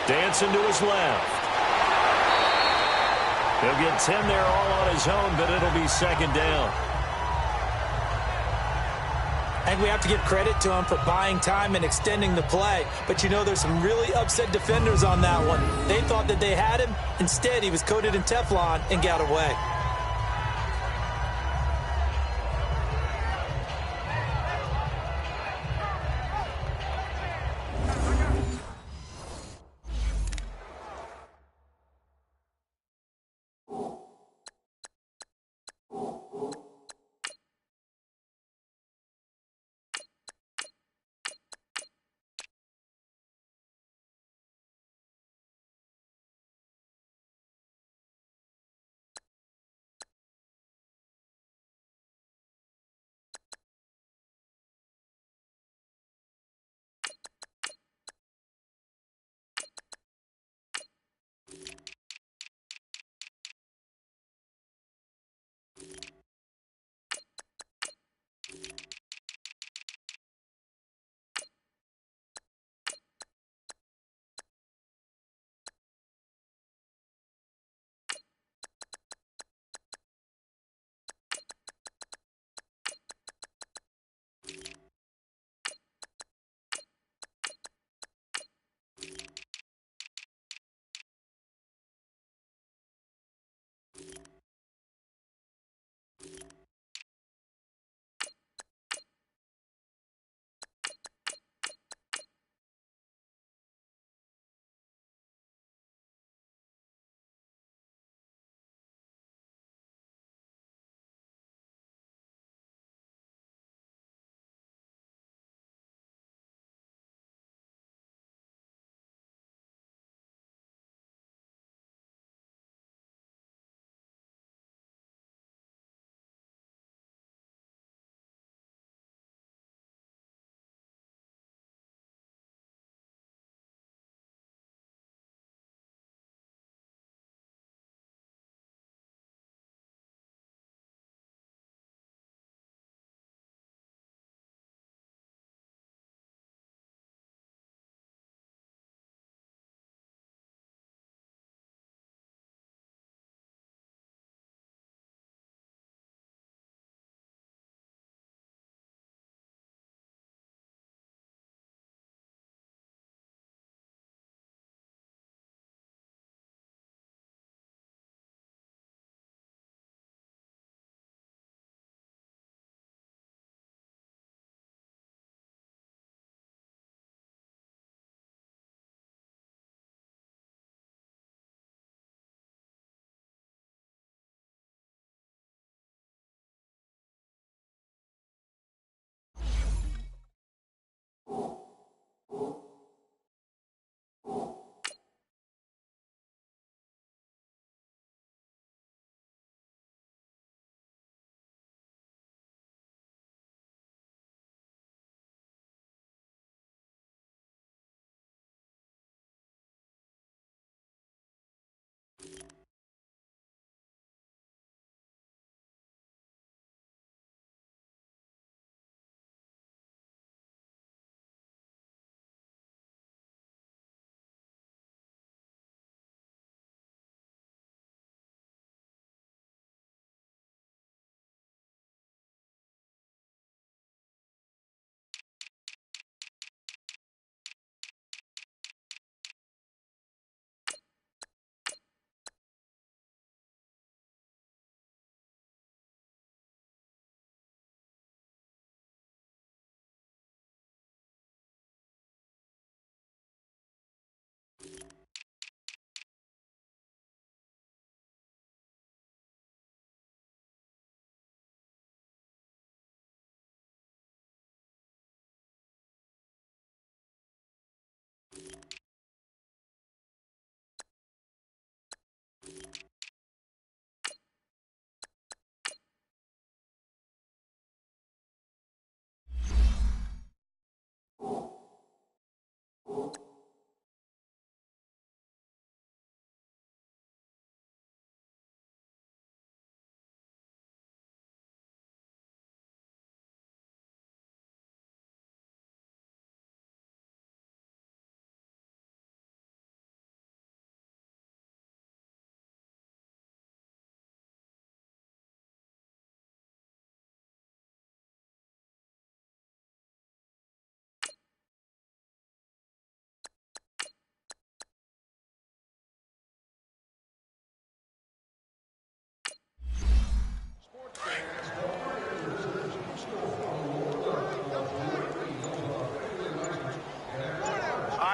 Dancing to his left. He'll get 10 there all on his own, but it'll be second down. I think we have to give credit to him for buying time and extending the play. But, you know, there's some really upset defenders on that one. They thought that they had him. Instead, he was coated in Teflon and got away.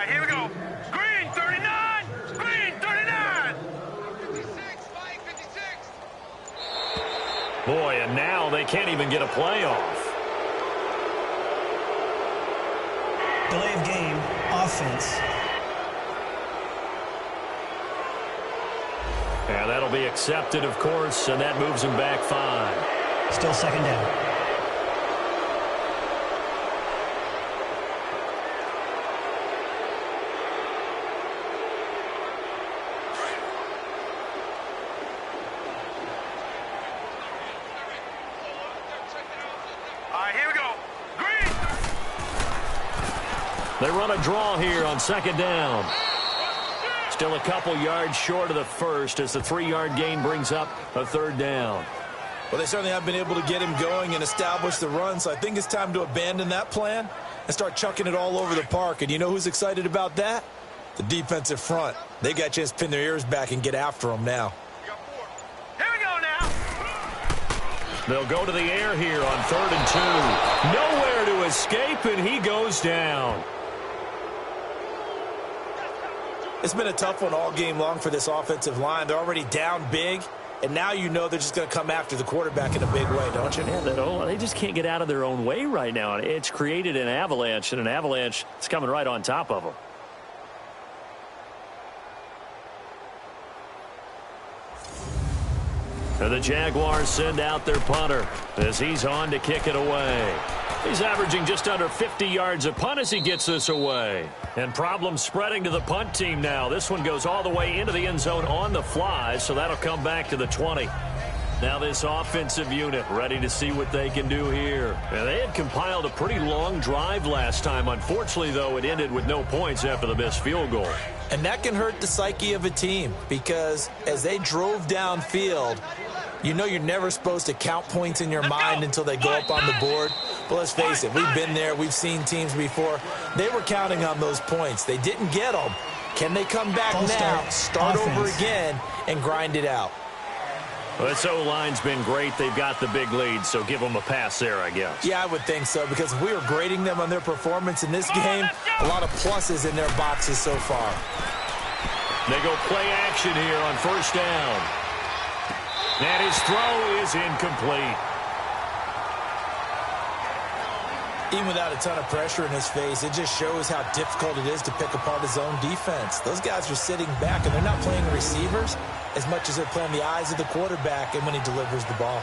right, here we go. Green, 39. Green, 39. Boy, and now they can't even get a play off. Delay of game, offense. And that'll be accepted, of course, and that moves him back 5. Still second down. All right, here we go. Green. They run a draw here on second down. Still a couple yards short of the first as the 3-yard gain brings up a third down. Well, they certainly have been able to get him going and establish the run, so I think it's time to abandon that plan and start chucking it all over the park. And you know who's excited about that? The defensive front. They got a chance to pin their ears back and get after him now. Here we go now. They'll go to the air here on 3rd and 2. Nowhere to escape, and he goes down. It's been a tough one all game long for this offensive line. They're already down big, and now you know they're just going to come after the quarterback in a big way, don't you? Yeah, they just can't get out of their own way right now. It's created an avalanche, and an avalanche is coming right on top of them. And the Jaguars send out their punter as he's on to kick it away. He's averaging just under 50 yards a punt as he gets this away. And problems spreading to the punt team now. This one goes all the way into the end zone on the fly, so that'll come back to the 20. Now this offensive unit ready to see what they can do here. And they had compiled a pretty long drive last time. Unfortunately, though, it ended with no points after the missed field goal. And that can hurt the psyche of a team because as they drove downfield, you know you're never supposed to count points in your mind until they go up on the board. But let's face it, we've been there. We've seen teams before. They were counting on those points. They didn't get them. Can they come back now, start over again, and grind it out? Well, this O-line's been great. They've got the big lead, so give them a pass there, I guess. Yeah, I would think so, because if we were grading them on their performance in this game, a lot of pluses in their boxes so far. They go play action here on 1st down. And his throw is incomplete. Even without a ton of pressure in his face, it just shows how difficult it is to pick apart his own defense. Those guys are sitting back, and they're not playing receivers as much as they're playing the eyes of the quarterback and when he delivers the ball.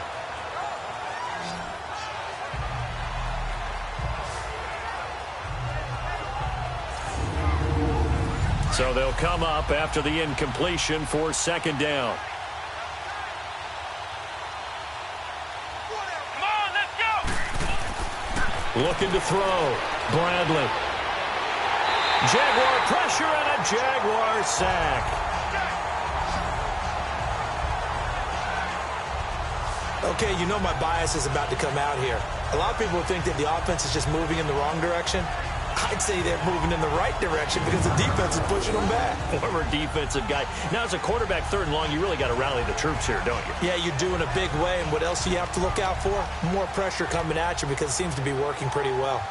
So they'll come up after the incompletion for 2nd down. Come on, let's go. Looking to throw. Bradley. Jaguar pressure and a Jaguar sack. Okay, you know my bias is about to come out here. A lot of people think that the offense is just moving in the wrong direction. I'd say they're moving in the right direction because the defense is pushing them back. Former defensive guy. Now, as a quarterback 3rd and long, you really got to rally the troops here, don't you? Yeah, you do in a big way. And what else do you have to look out for? More pressure coming at you because it seems to be working pretty well.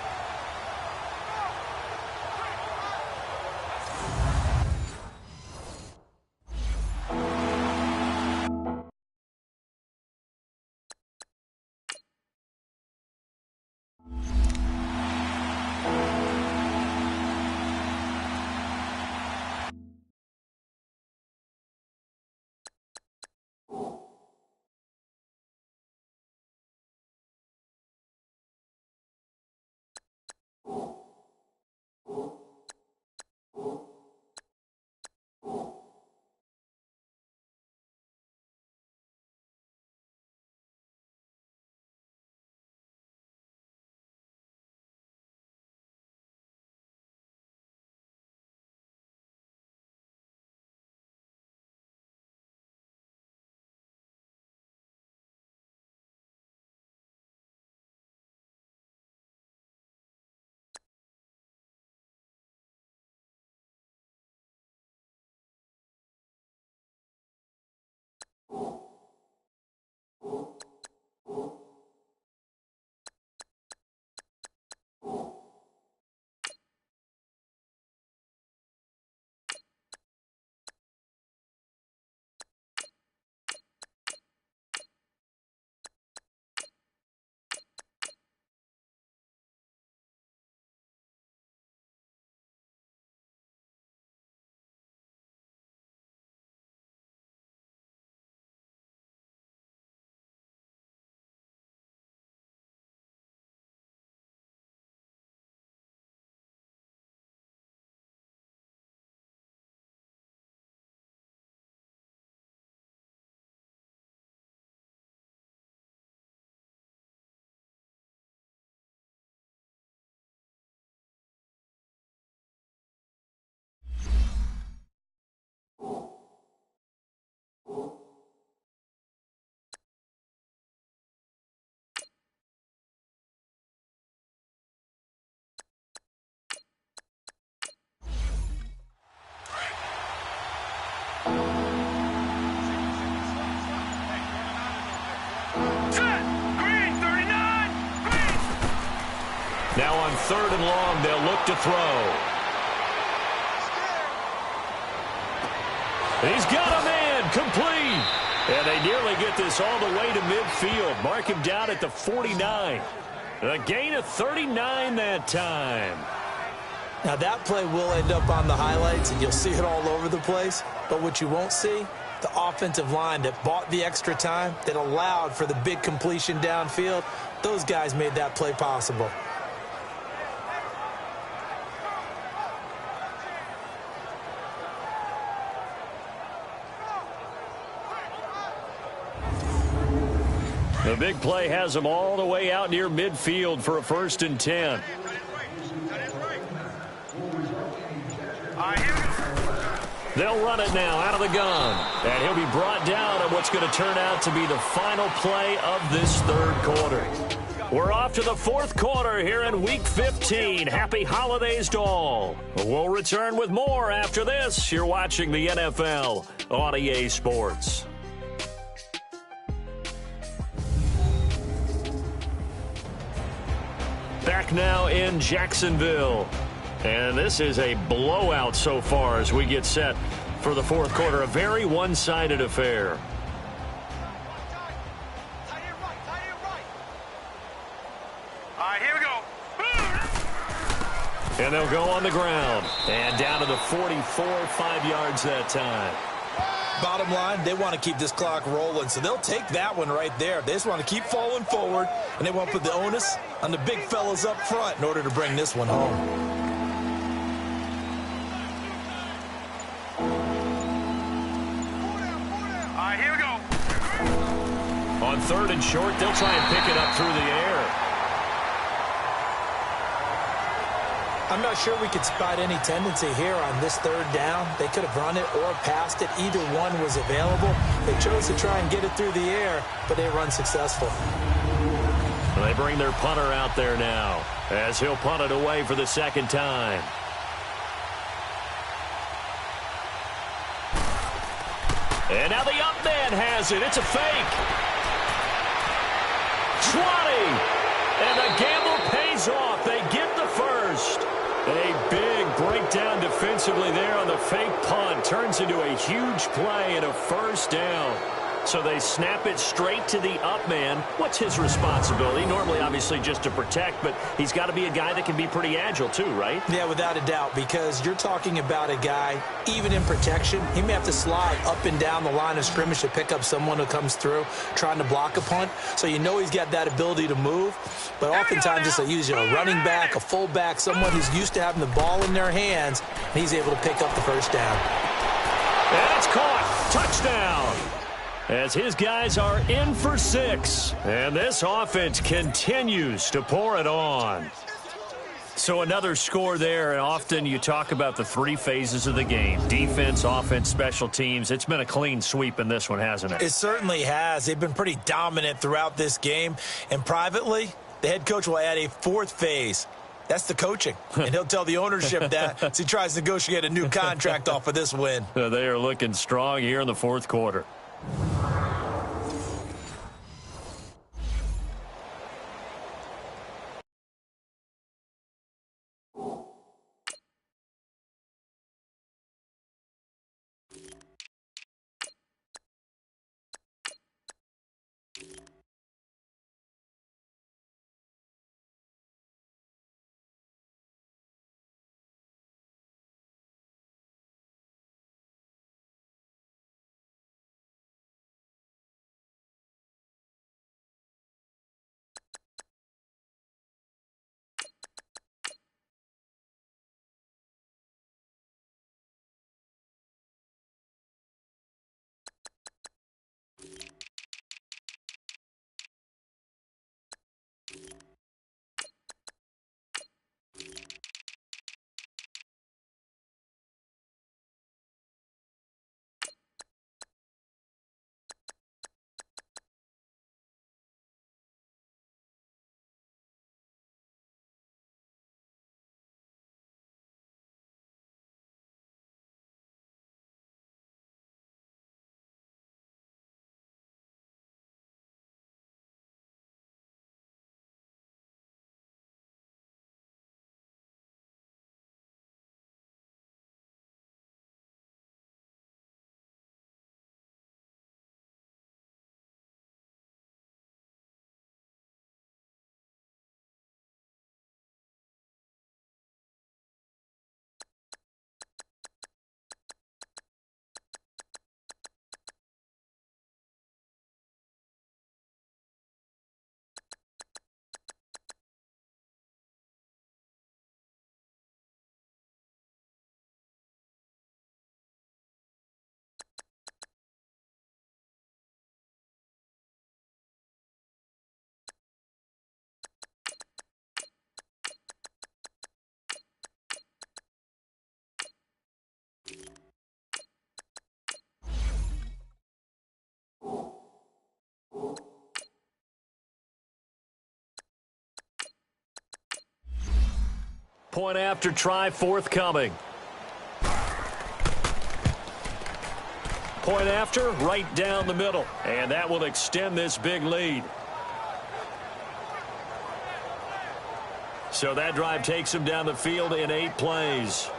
3rd and long. They'll look to throw. He's got a man complete. And they nearly get this all the way to midfield. Mark him down at the 49. A gain of 39 that time. Now that play will end up on the highlights, and you'll see it all over the place. But what you won't see, the offensive line that bought the extra time, that allowed for the big completion downfield, those guys made that play possible. The big play has them all the way out near midfield for a 1st and 10. They'll run it now out of the gun. And he'll be brought down on what's going to turn out to be the final play of this 3rd quarter. We're off to the 4th quarter here in Week 15. Happy holidays to all. We'll return with more after this. You're watching the NFL on EA Sports. Back now in Jacksonville. And this is a blowout so far as we get set for the 4th quarter. A very one-sided affair. All right, here we go. And they'll go on the ground. And down to the 44, 5 yards that time. Bottom line, they want to keep this clock rolling, so they'll take that one right there. They just want to keep falling forward, and they want to put the onus on the big fellas up front in order to bring this one home. All right, here we go. On 3rd and short, they'll try and pick it up through the air. I'm not sure we could spot any tendency here on this 3rd down. They could have run it or passed it. Either one was available. They chose to try and get it through the air, but they run successful. They bring their punter out there now as he'll punt it away for the 2nd time. And now the up man has it. It's a fake. 20. And the gamble pays off. They get the 1st. A big breakdown defensively there on the fake punt. Turns into a huge play and a 1st down. So they snap it straight to the up man. What's his responsibility? Normally, obviously, just to protect, but he's got to be a guy that can be pretty agile too, right? Yeah, without a doubt, because you're talking about a guy, even in protection, he may have to slide up and down the line of scrimmage to pick up someone who comes through trying to block a punt. So you know he's got that ability to move, but oftentimes it's a running back, a fullback, someone who's used to having the ball in their hands, and he's able to pick up the 1st down. And it's caught. Touchdown. As his guys are in for 6. And this offense continues to pour it on. So another score there, and often you talk about the 3 phases of the game. Defense, offense, special teams. It's been a clean sweep in this one, hasn't it? It certainly has. They've been pretty dominant throughout this game. And privately, the head coach will add a 4th phase. That's the coaching. And he'll tell the ownership that as he tries to negotiate a new contract off of this win. They are looking strong here in the 4th quarter. Point after try forthcoming. Point after, right down the middle. And that will extend this big lead. So that drive takes him down the field in 8 plays.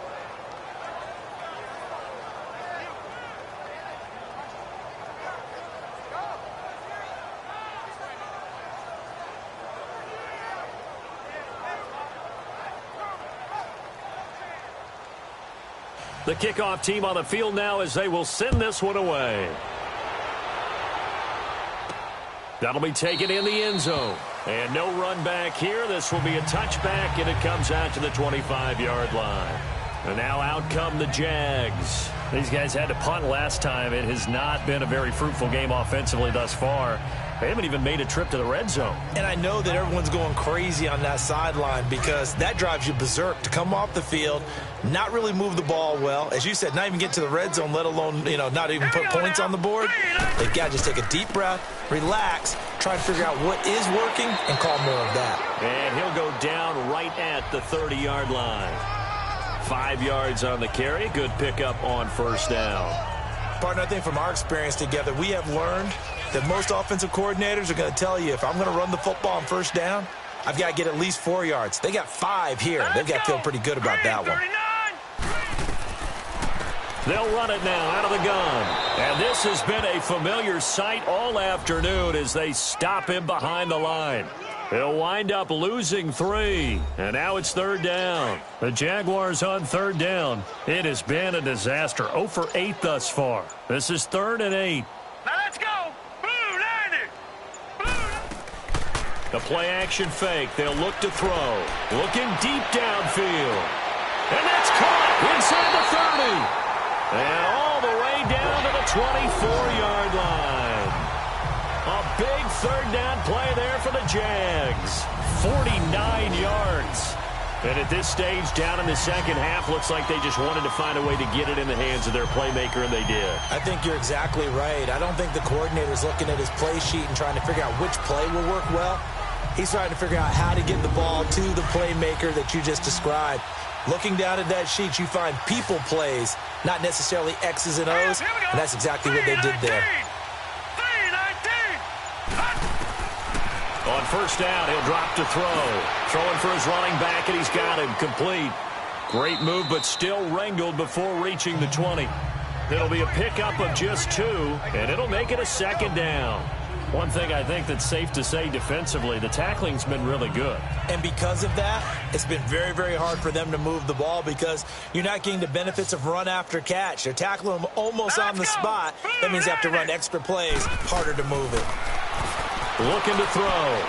The kickoff team on the field now as they will send this one away. That'll be taken in the end zone. And no run back here. This will be a touchback, and it comes out to the 25-yard line. And now out come the Jags. These guys had to punt last time. It has not been a very fruitful game offensively thus far. They haven't even made a trip to the red zone. And I know that everyone's going crazy on that sideline because that drives you berserk to come off the field, not really move the ball well. As you said, not even get to the red zone, let alone, not even put points on the board. They've got to just take a deep breath, relax, try to figure out what is working, and call more of that. And he'll go down right at the 30-yard line. 5 yards on the carry. Good pickup on first down. Partner, I think from our experience together, we have learned that most offensive coordinators are going to tell you if I'm going to run the football on first down, I've got to get at least 4 yards. They got 5 here. They've got to feel pretty good about that one. They'll run it now out of the gun. And this has been a familiar sight all afternoon as they stop him behind the line. He'll wind up losing 3. And now it's third down. The Jaguars on third down. It has been a disaster. 0 for 8 thus far. This is 3rd and 8. Now let's go. Blue, land it. The play-action fake. They'll look to throw. Looking deep downfield. And that's caught inside the 30. And all the way down to the 24-yard line. A big third down play there for the Jags. 49 yards. And at this stage, down in the second half, looks like they just wanted to find a way to get it in the hands of their playmaker, and they did. I think you're exactly right. I don't think the coordinator's looking at his play sheet and trying to figure out which play will work well. He's trying to figure out how to get the ball to the playmaker that you just described. Looking down at that sheet, you find people plays, not necessarily X's and O's, and that's exactly what they did there. On first down, he'll drop to throw. Throwing for his running back, and he's got him complete. Great move, but still wrangled before reaching the 20. It'll be a pickup of just 2, and it'll make it a second down. One thing I think that's safe to say defensively, the tackling's been really good. And because of that, it's been very, very hard for them to move the ball because you're not getting the benefits of run after catch. They're tackling them almost on the spot. That means they have to run extra plays, harder to move it. Looking to throw.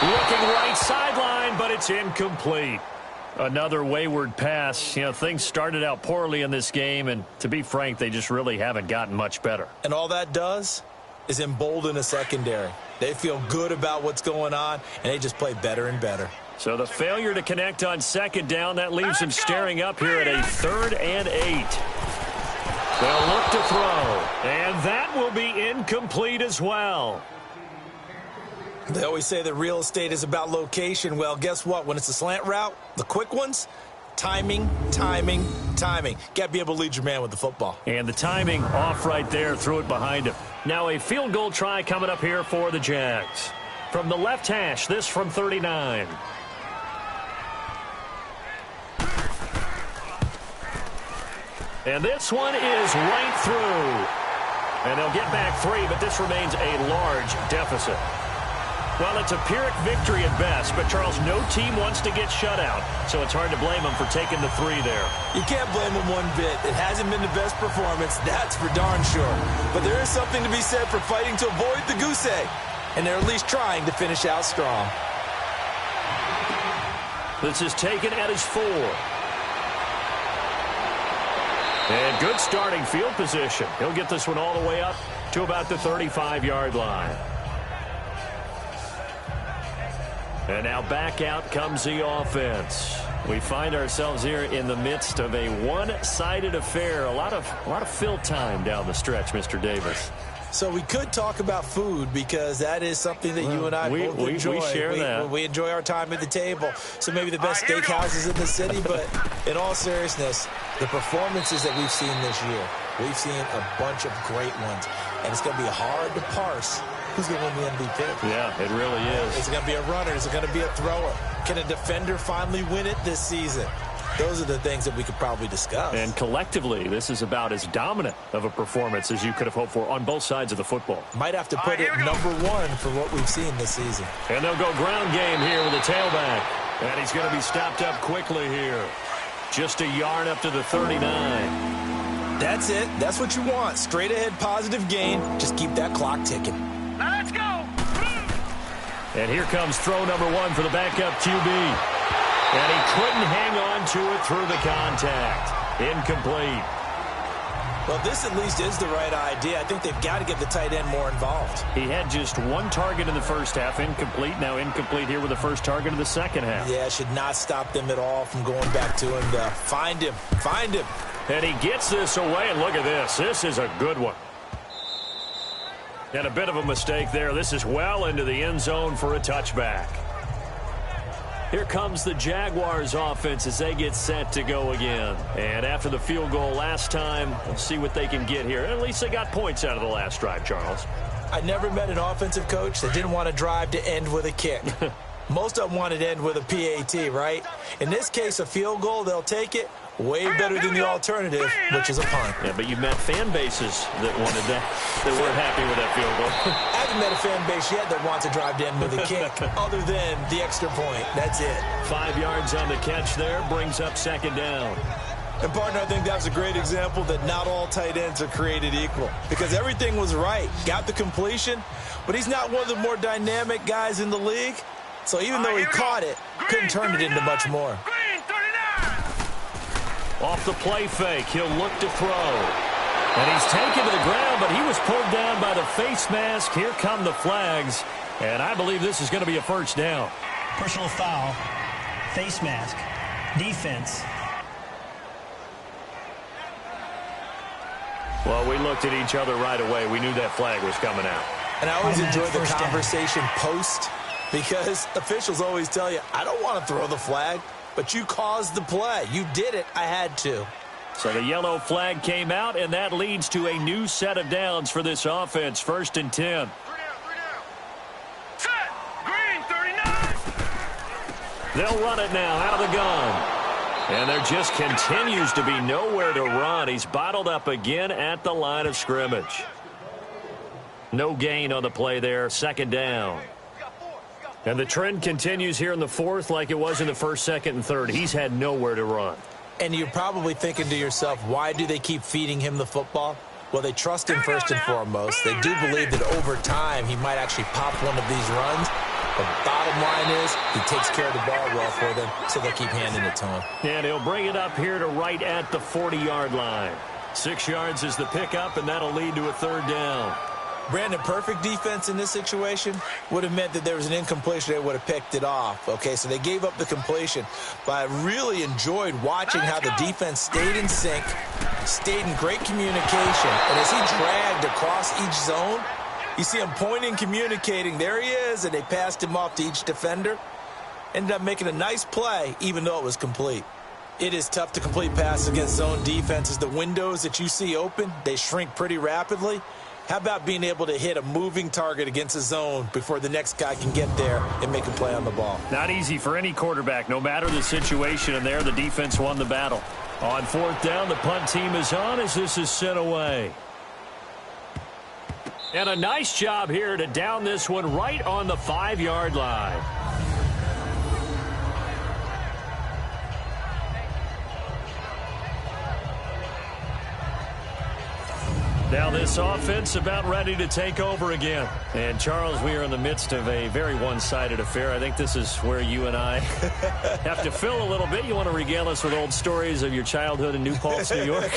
Looking right sideline, but it's incomplete. Another wayward pass. Things started out poorly in this game, and to be frank, they just really haven't gotten much better. And all that does is embolden a secondary. They feel good about what's going on, and they just play better and better. So the failure to connect on second down, that leaves them staring up here at a 3rd and 8. They'll look to throw, and that will be incomplete as well. They always say that real estate is about location. Well, guess what? When it's a slant route, the quick ones, timing, timing, timing. Got to be able to lead your man with the football. And the timing off right there, threw it behind him. Now a field goal try coming up here for the Jags. From the left hash, this from 39. And this one is right through. And they'll get back 3, but this remains a large deficit. Well, it's a Pyrrhic victory at best, but, Charles, no team wants to get shut out, so it's hard to blame them for taking the 3 there. You can't blame them one bit. It hasn't been the best performance, that's for darn sure. But there is something to be said for fighting to avoid the goose egg, and they're at least trying to finish out strong. This is taken at his 4. And good starting field position. He'll get this one all the way up to about the 35-yard line. And now back out comes the offense. We find ourselves here in the midst of a one-sided affair. A lot of fill time down the stretch, Mr. Davis. So we could talk about food because that is something that you and I both enjoy. We share that. We enjoy our time at the table. So maybe the best steakhouses in the city, but in all seriousness, the performances that we've seen this year, we've seen a bunch of great ones. And it's going to be hard to parse who's going to win the MVP. Yeah, it really is. Is it going to be a runner? Is it going to be a thrower? Can a defender finally win it this season? Those are the things that we could probably discuss. And collectively, this is about as dominant of a performance as you could have hoped for on both sides of the football. Might have to put it number one for what we've seen this season. And they'll go ground game here with a tailback. And he's going to be stopped up quickly here. Just a yard up to the 39. That's it. That's what you want. Straight ahead positive gain. Just keep that clock ticking. Now let's go. And here comes throw number one for the backup QB. And he couldn't hang on to it through the contact. Incomplete. Well, this at least is the right idea. I think they've got to get the tight end more involved. He had just one target in the first half. Incomplete. Now incomplete here with the first target of the second half. Yeah, it should not stop them at all from going back to him to find him. Find him. And he gets this away. And look at this. This is a good one. And a bit of a mistake there. This is well into the end zone for a touchback. Here comes the Jaguars offense as they get set to go again. And after the field goal last time, we'll see what they can get here. At least they got points out of the last drive, Charles. I never met an offensive coach that didn't want to drive to end with a kick. Most of them wanted to end with a PAT, right? In this case, a field goal, they'll take it. Way better than the alternative, which is a punt. Yeah, but you've met fan bases that wanted that weren't happy with that field goal. I haven't met a fan base yet that wants to drive to end with a kick, other than the extra point. That's it. 5 yards on the catch there, brings up second down. And, partner, I think that's a great example that not all tight ends are created equal. Because everything was right. Got the completion, but he's not one of the more dynamic guys in the league. So even though he caught it, couldn't turn it into much more. Off the play fake, he'll look to throw. And he's taken to the ground, but he was pulled down by the face mask. Here come the flags. And I believe this is going to be a first down. Personal foul, face mask, defense. Well, we looked at each other right away. We knew that flag was coming out. And I always enjoy the conversation post, because officials always tell you, I don't want to throw the flag. But you caused the play. You did it. I had to. So the yellow flag came out, and that leads to a new set of downs for this offense. 1st and 10. 3 down. Set. Green, 39. They'll run it now out of the gun. And there just continues to be nowhere to run. He's bottled up again at the line of scrimmage. No gain on the play there. 2nd down. And the trend continues here in the 4th like it was in the 1st, 2nd, and 3rd. He's had nowhere to run. And you're probably thinking to yourself, why do they keep feeding him the football? Well, they trust him first and foremost. They do believe that over time he might actually pop one of these runs. But bottom line is he takes care of the ball well for them, so they'll keep handing it to him. And he'll bring it up here to right at the 40-yard line. 6 yards is the pickup, and that'll lead to a 3rd down. Brandon, perfect defense in this situation would have meant that there was an incompletion. They would have picked it off. Okay, so they gave up the completion. But I really enjoyed watching how the defense stayed in sync, stayed in great communication. And as he dragged across each zone, you see him pointing, communicating. There he is, and they passed him off to each defender. Ended up making a nice play, even though it was complete. It is tough to complete passes against zone defenses. The windows that you see open, they shrink pretty rapidly. How about being able to hit a moving target against a zone before the next guy can get there and make a play on the ball? Not easy for any quarterback, no matter the situation. And there, the defense won the battle. On 4th down, the punt team is on as this is sent away. And a nice job here to down this one right on the 5-yard line. Now this offense about ready to take over again. And, Charles, we are in the midst of a very one-sided affair. I think this is where you and I have to fill a little bit. You want to regale us with old stories of your childhood in New Paltz, New York?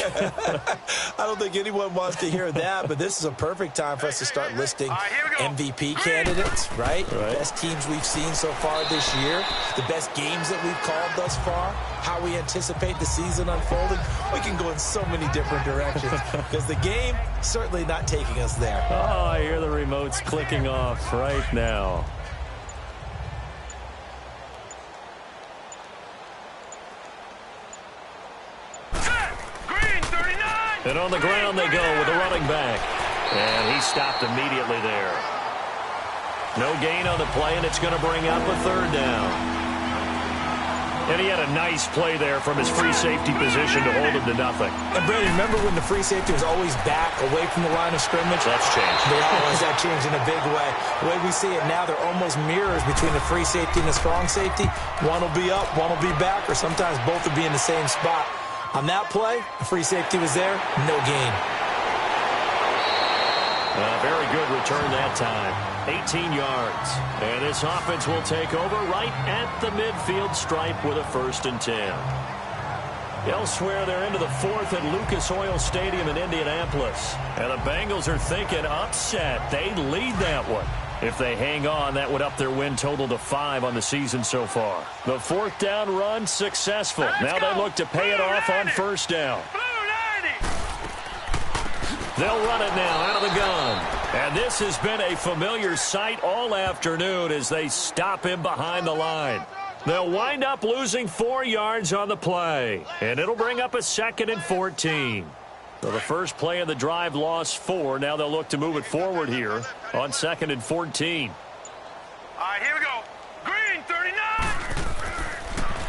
I don't think anyone wants to hear that, but this is a perfect time for us to start listing MVP candidates, right? Best teams we've seen so far this year, the best games that we've called thus far, how we anticipate the season unfolding. We can go in so many different directions because the game Certainly not taking us there. Oh, I hear the remotes clicking off right now. Green 39. And on the ground they go with the running back. And he stopped immediately there. No gain on the play, and it's going to bring up a third down. And he had a nice play there from his free safety position to hold him to nothing. And, Brady, remember when the free safety was always back away from the line of scrimmage? That's changed. They always have changed in a big way. The way we see it now, they're almost mirrors between the free safety and the strong safety. One will be up, one will be back, or sometimes both will be in the same spot. On that play, the free safety was there, no gain. Very good return that time. 18 yards. And this offense will take over right at the midfield stripe with a 1st and 10. Elsewhere, they're into the 4th at Lucas Oil Stadium in Indianapolis. And the Bengals are thinking upset. They lead that one. If they hang on, that would up their win total to 5 on the season so far. The 4th down run successful. Now they look to pay it off on 1st down. They'll run it now out of the gun. And this has been a familiar sight all afternoon as they stop him behind the line. They'll wind up losing 4 yards on the play. And it'll bring up a 2nd and 14. So the first play of the drive lost 4. Now they'll look to move it forward here on 2nd and 14. All right, here we go. Green 39.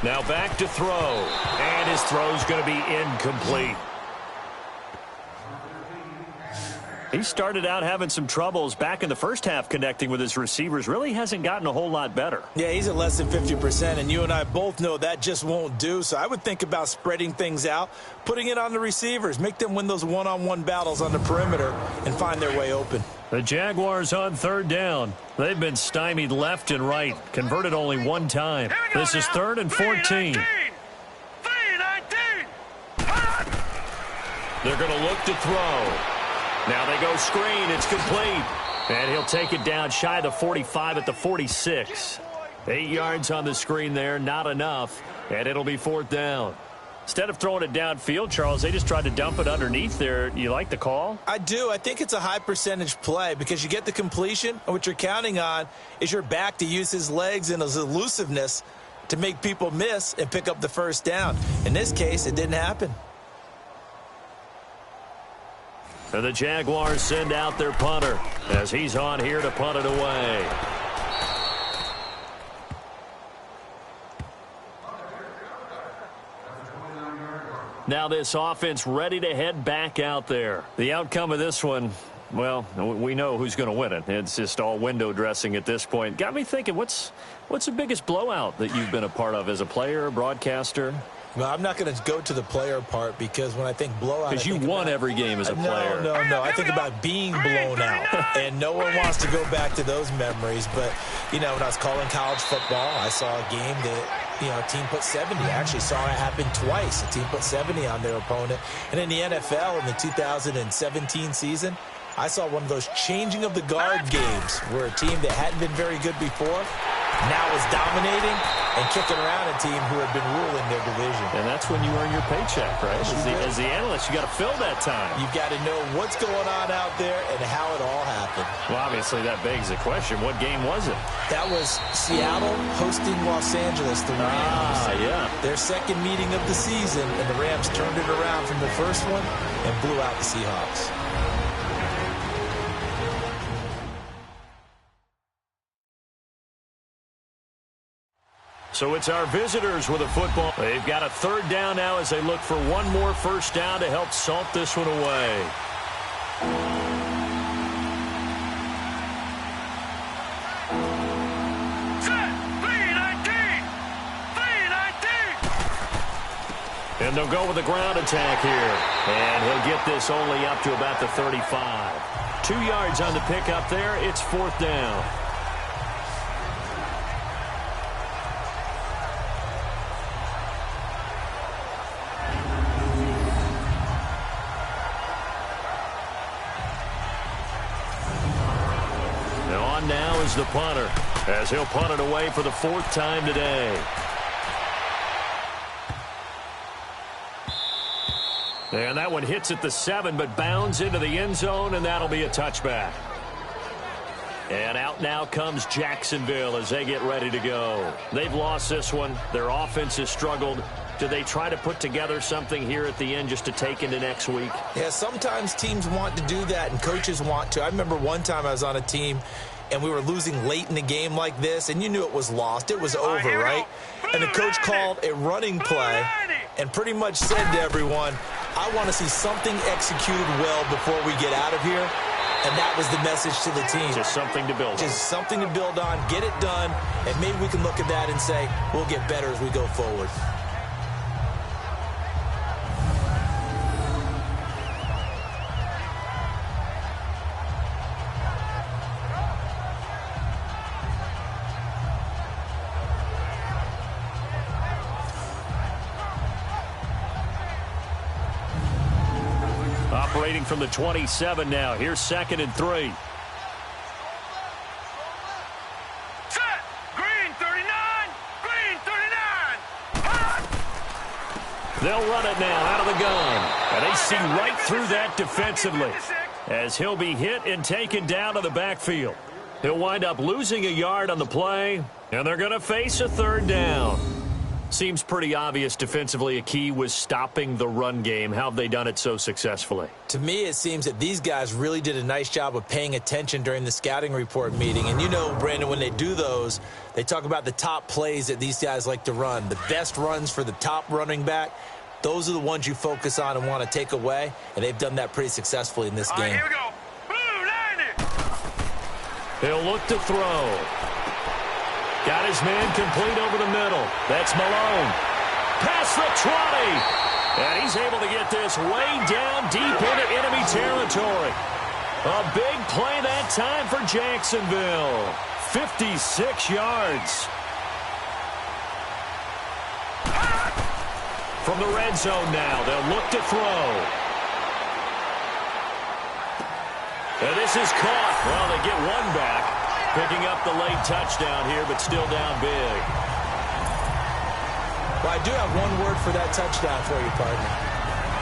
Now back to throw. And his throw's going to be incomplete. He started out having some troubles back in the first half connecting with his receivers. Really hasn't gotten a whole lot better. Yeah, he's at less than 50%, and you and I both know that just won't do. So I would think about spreading things out, putting it on the receivers, make them win those one-on-one battles on the perimeter and find their way open. The Jaguars on 3rd down. They've been stymied left and right, converted only 1 time. This is 3rd and 14. 3-19. They're going to look to throw. Now they go screen. It's complete. And he'll take it down shy of the 45 at the 46. 8 yards on the screen there. Not enough. And it'll be 4th down. Instead of throwing it downfield, Charles, they just tried to dump it underneath there. You like the call? I do. I think it's a high percentage play because you get the completion, and what you're counting on is your back to use his legs and his elusiveness to make people miss and pick up the 1st down. In this case, it didn't happen. And the Jaguars send out their punter as he's on here to punt it away. Now this offense ready to head back out there. The outcome of this one, well, we know who's going to win it. It's just all window dressing at this point. Got me thinking, what's the biggest blowout that you've been a part of as a player, broadcaster? Well, I'm not going to go to the player part because when I think blowout, because you won every game as a player. No. I think about being blown out, and no one wants to go back to those memories. But, you know, when I was calling college football, I saw a game that, you know, a team put 70. I actually saw it happen twice. A team put 70 on their opponent. And in the NFL in the 2017 season, I saw one of those changing of the guard games where a team that hadn't been very good before now is dominating and kicking around a team who had been ruling their division. And that's when you earn your paycheck, right? As the analyst, you got to fill that time. You've got to know what's going on out there and how it all happened. Well, obviously, that begs the question, what game was it? That was Seattle hosting Los Angeles, the Rams. Yeah. Their second meeting of the season, and the Rams turned it around from the first one and blew out the Seahawks. So it's our visitors with a football. They've got a 3rd down now as they look for one more 1st down to help salt this one away. And they'll go with the ground attack here. And he'll get this only up to about the 35. 2 yards on the pickup there. It's 4th down. Now is the punter as he'll punt it away for the 4th time today. And that one hits at the 7, but bounds into the end zone, and that'll be a touchback. And out now comes Jacksonville as they get ready to go. They've lost this one. Their offense has struggled. Do they try to put together something here at the end just to take into next week? Yeah, sometimes teams want to do that, and coaches want to. I remember one time I was on a team, and we were losing late in the game like this, and you knew it was lost. It was over, right? And the coach called a running play and pretty much said to everyone, I want to see something executed well before we get out of here. And that was the message to the team. Just something to build on. Just something to build on, get it done, and maybe we can look at that and say, we'll get better as we go forward. Operating from the 27 now. Here's 2nd and 3. Set. Green 39. Green 39. They'll run it now out of the gun. And they see right through that defensively as he'll be hit and taken down to the backfield. He'll wind up losing a yard on the play, and they're going to face a 3rd down. Seems pretty obvious defensively a key was stopping the run game. How have they done it so successfully? To me, it seems that these guys really did a nice job of paying attention during the scouting report meeting. And you know, Brandon, when they do those, they talk about the top plays that these guys like to run. The best runs for the top running back, those are the ones you focus on and want to take away. And they've done that pretty successfully in this game. Here we go. Blue 90. He'll look to throw. Got his man complete over the middle. That's Malone. Past the 20. And he's able to get this way down deep into enemy territory. A big play that time for Jacksonville. 56 yards. From the red zone now, they'll look to throw. And this is caught. Well, they get one back. Picking up the late touchdown here, but still down big. Well, I do have one word for that touchdown for you, partner.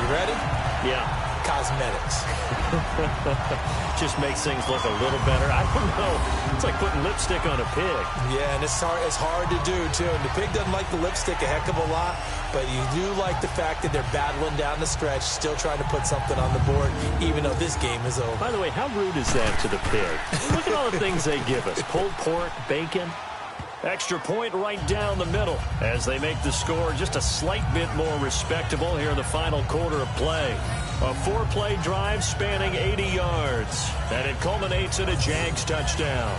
You ready? Yeah. Cosmetics. Just makes things look a little better. I don't know. It's like putting lipstick on a pig. Yeah, and it's hard to do, too. And the pig doesn't like the lipstick a heck of a lot, but you do like the fact that they're battling down the stretch, still trying to put something on the board, even though this game is over. By the way, how rude is that to the pig? Look at all the things they give us. Pulled pork, bacon. Extra point right down the middle as they make the score just a slight bit more respectable here in the final quarter of play. A 4-play drive spanning 80 yards, and it culminates in a Jags touchdown.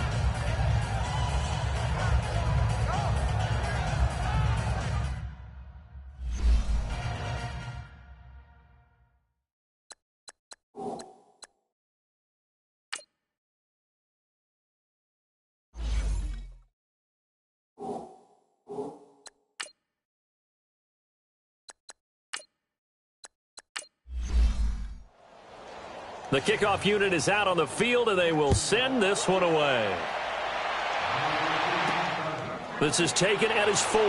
The kickoff unit is out on the field, and they will send this one away. This is taken at his 4.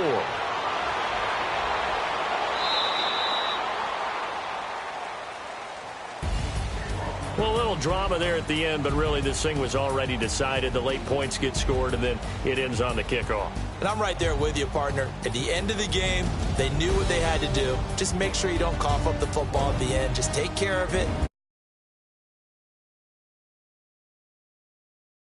Well, a little drama there at the end, but really this thing was already decided. The late points get scored, and then it ends on the kickoff. And I'm right there with you, partner. At the end of the game, they knew what they had to do. Just make sure you don't cough up the football at the end. Just take care of it.